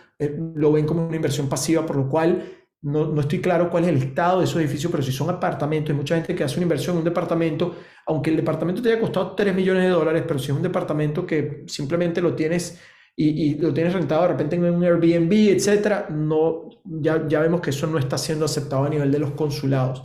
lo ven como una inversión pasiva, por lo cual no estoy claro cuál es el estado de esos edificios, pero si son apartamentos, hay mucha gente que hace una inversión en un departamento, aunque el departamento te haya costado $3 millones, pero si es un departamento que simplemente lo tienes y lo tienes rentado de repente en un Airbnb, etcétera, ya vemos que eso no está siendo aceptado a nivel de los consulados.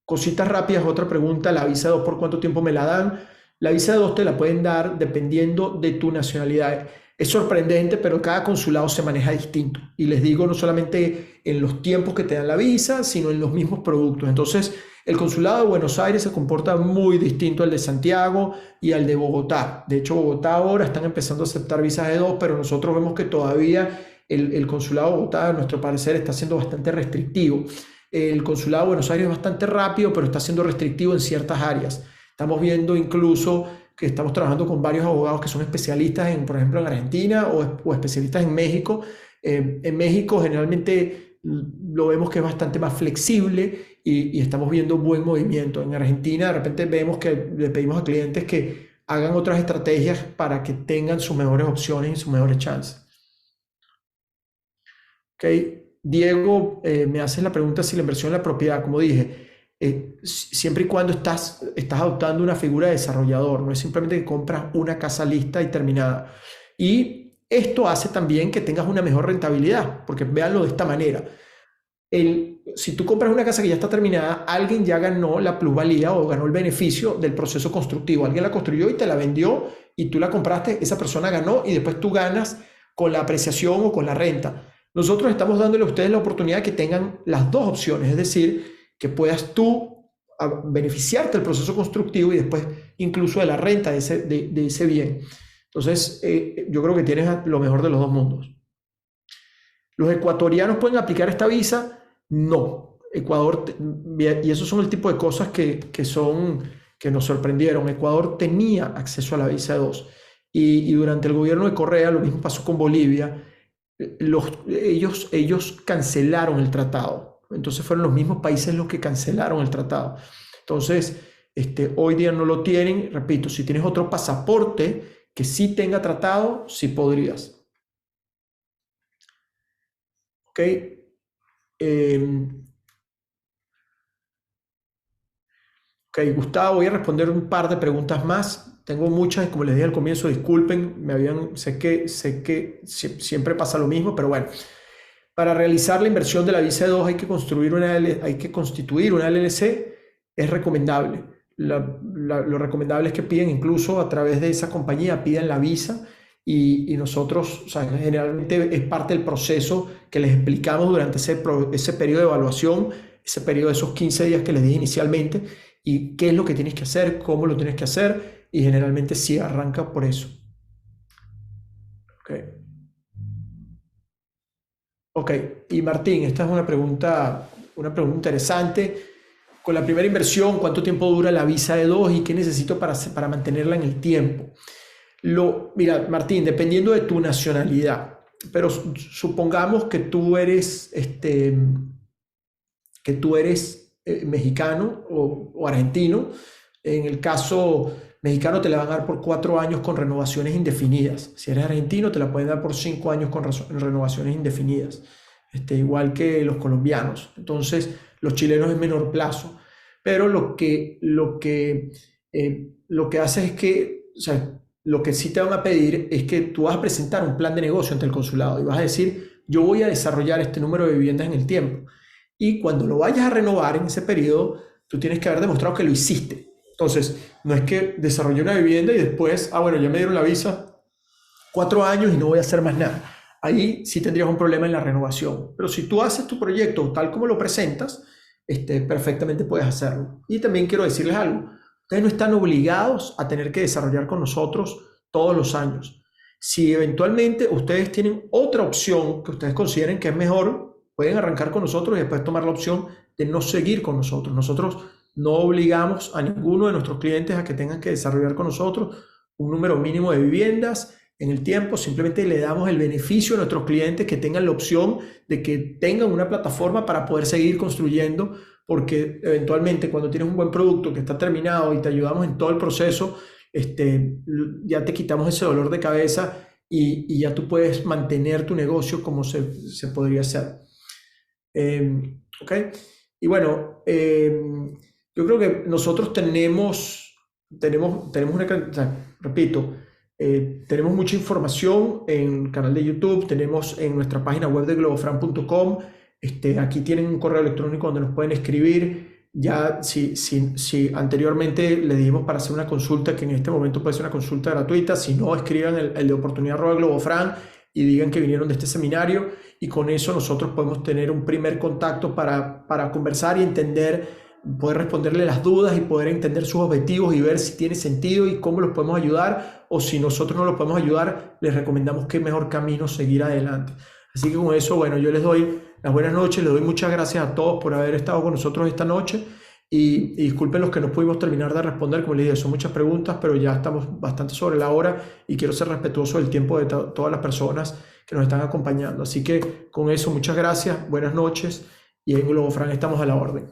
Cositas rápidas, otra pregunta, la visa 2, ¿por cuánto tiempo me la dan? La visa 2 te la pueden dar dependiendo de tu nacionalidad. Es sorprendente, pero cada consulado se maneja distinto. Y les digo, no solamente en los tiempos que te dan la visa, sino en los mismos productos. Entonces, el consulado de Buenos Aires se comporta muy distinto al de Santiago y al de Bogotá. De hecho, Bogotá ahora están empezando a aceptar visas de 2, pero nosotros vemos que todavía el consulado de Bogotá, a nuestro parecer, está siendo bastante restrictivo. El consulado de Buenos Aires es bastante rápido, pero está siendo restrictivo en ciertas áreas. Estamos viendo incluso que estamos trabajando con varios abogados que son especialistas por ejemplo, en Argentina o especialistas en México. En México generalmente lo vemos que es bastante más flexible y estamos viendo buen movimiento. En Argentina de repente vemos que le pedimos a clientes que hagan otras estrategias para que tengan sus mejores opciones y sus mejores chances. Okay. Diego, me haces la pregunta si la inversión en la propiedad, como dije, siempre y cuando estás adoptando una figura de desarrollador, no es simplemente que compras una casa lista y terminada. Y esto hace también que tengas una mejor rentabilidad, porque véanlo de esta manera. Si tú compras una casa que ya está terminada, alguien ya ganó la plusvalía o ganó el beneficio del proceso constructivo. Alguien la construyó y te la vendió y tú la compraste, esa persona ganó y después tú ganas con la apreciación o con la renta. Nosotros estamos dándole a ustedes la oportunidad de que tengan las dos opciones, es decir, que puedas tú beneficiarte del proceso constructivo y después incluso de la renta de ese bien. Entonces, yo creo que tienes lo mejor de los dos mundos. ¿Los ecuatorianos pueden aplicar esta visa? No. Ecuador, y esos son el tipo de cosas que nos sorprendieron. Ecuador tenía acceso a la visa 2 y durante el gobierno de Correa, lo mismo pasó con Bolivia, ellos cancelaron el tratado. Entonces fueron los mismos países los que cancelaron el tratado. Entonces, hoy día no lo tienen. Repito, si tienes otro pasaporte que sí tenga tratado, sí podrías. Ok. Ok, Gustavo, voy a responder un par de preguntas más. Tengo muchas, como les dije al comienzo, disculpen, sé que siempre pasa lo mismo, pero bueno. Para realizar la inversión de la visa 2 hay que constituir una LLC, es recomendable. Lo recomendable es que piden incluso a través de esa compañía, pidan la visa y nosotros, o sea, generalmente es parte del proceso que les explicamos durante ese periodo de evaluación, ese periodo de esos 15 días que les dije inicialmente, y qué es lo que tienes que hacer, cómo lo tienes que hacer, y generalmente sí arranca por eso. Ok, y Martín, esta es una pregunta interesante. Con la primera inversión, ¿cuánto tiempo dura la visa de 2 y qué necesito para mantenerla en el tiempo? Mira, Martín, dependiendo de tu nacionalidad, pero supongamos que tú eres, mexicano o argentino. En el caso mexicano te la van a dar por 4 años con renovaciones indefinidas. Si eres argentino te la pueden dar por 5 años con renovaciones indefinidas, igual que los colombianos. Entonces los chilenos es menor plazo, pero lo que hace es que, o sea, lo que sí te van a pedir es que tú vas a presentar un plan de negocio ante el consulado y vas a decir, yo voy a desarrollar este número de viviendas en el tiempo. Y cuando lo vayas a renovar en ese periodo, tú tienes que haber demostrado que lo hiciste. Entonces, no es que desarrollé una vivienda y después, bueno, ya me dieron la visa 4 años y no voy a hacer más nada. Ahí sí tendrías un problema en la renovación. Pero si tú haces tu proyecto tal como lo presentas, perfectamente puedes hacerlo. Y también quiero decirles algo. Ustedes no están obligados a tener que desarrollar con nosotros todos los años. Si eventualmente ustedes tienen otra opción que ustedes consideren que es mejor, pueden arrancar con nosotros y después tomar la opción de no seguir con nosotros. Nosotros no obligamos a ninguno de nuestros clientes a que tengan que desarrollar con nosotros un número mínimo de viviendas en el tiempo. Simplemente le damos el beneficio a nuestros clientes que tengan la opción de que tengan una plataforma para poder seguir construyendo, porque eventualmente cuando tienes un buen producto que está terminado y te ayudamos en todo el proceso, ya te quitamos ese dolor de cabeza y ya tú puedes mantener tu negocio como se podría hacer. Okay. Y bueno, yo creo que nosotros tenemos una, o sea, repito, tenemos mucha información en el canal de YouTube, tenemos en nuestra página web de globofran.com. Aquí tienen un correo electrónico donde nos pueden escribir. Ya si anteriormente le dijimos para hacer una consulta, que en este momento puede ser una consulta gratuita, si no, escriban el de oportunidad@globofran y digan que vinieron de este seminario, y con eso nosotros podemos tener un primer contacto para conversar y entender, poder responderle las dudas y poder entender sus objetivos y ver si tiene sentido y cómo los podemos ayudar, o si nosotros no los podemos ayudar, les recomendamos qué mejor camino seguir adelante. Así que con eso, bueno, yo les doy las buenas noches, les doy muchas gracias a todos por haber estado con nosotros esta noche y disculpen los que no pudimos terminar de responder. Como les dije, son muchas preguntas, pero ya estamos bastante sobre la hora y quiero ser respetuoso del tiempo de todas las personas que nos están acompañando. Así que con eso, muchas gracias, buenas noches, y en Globofran estamos a la orden.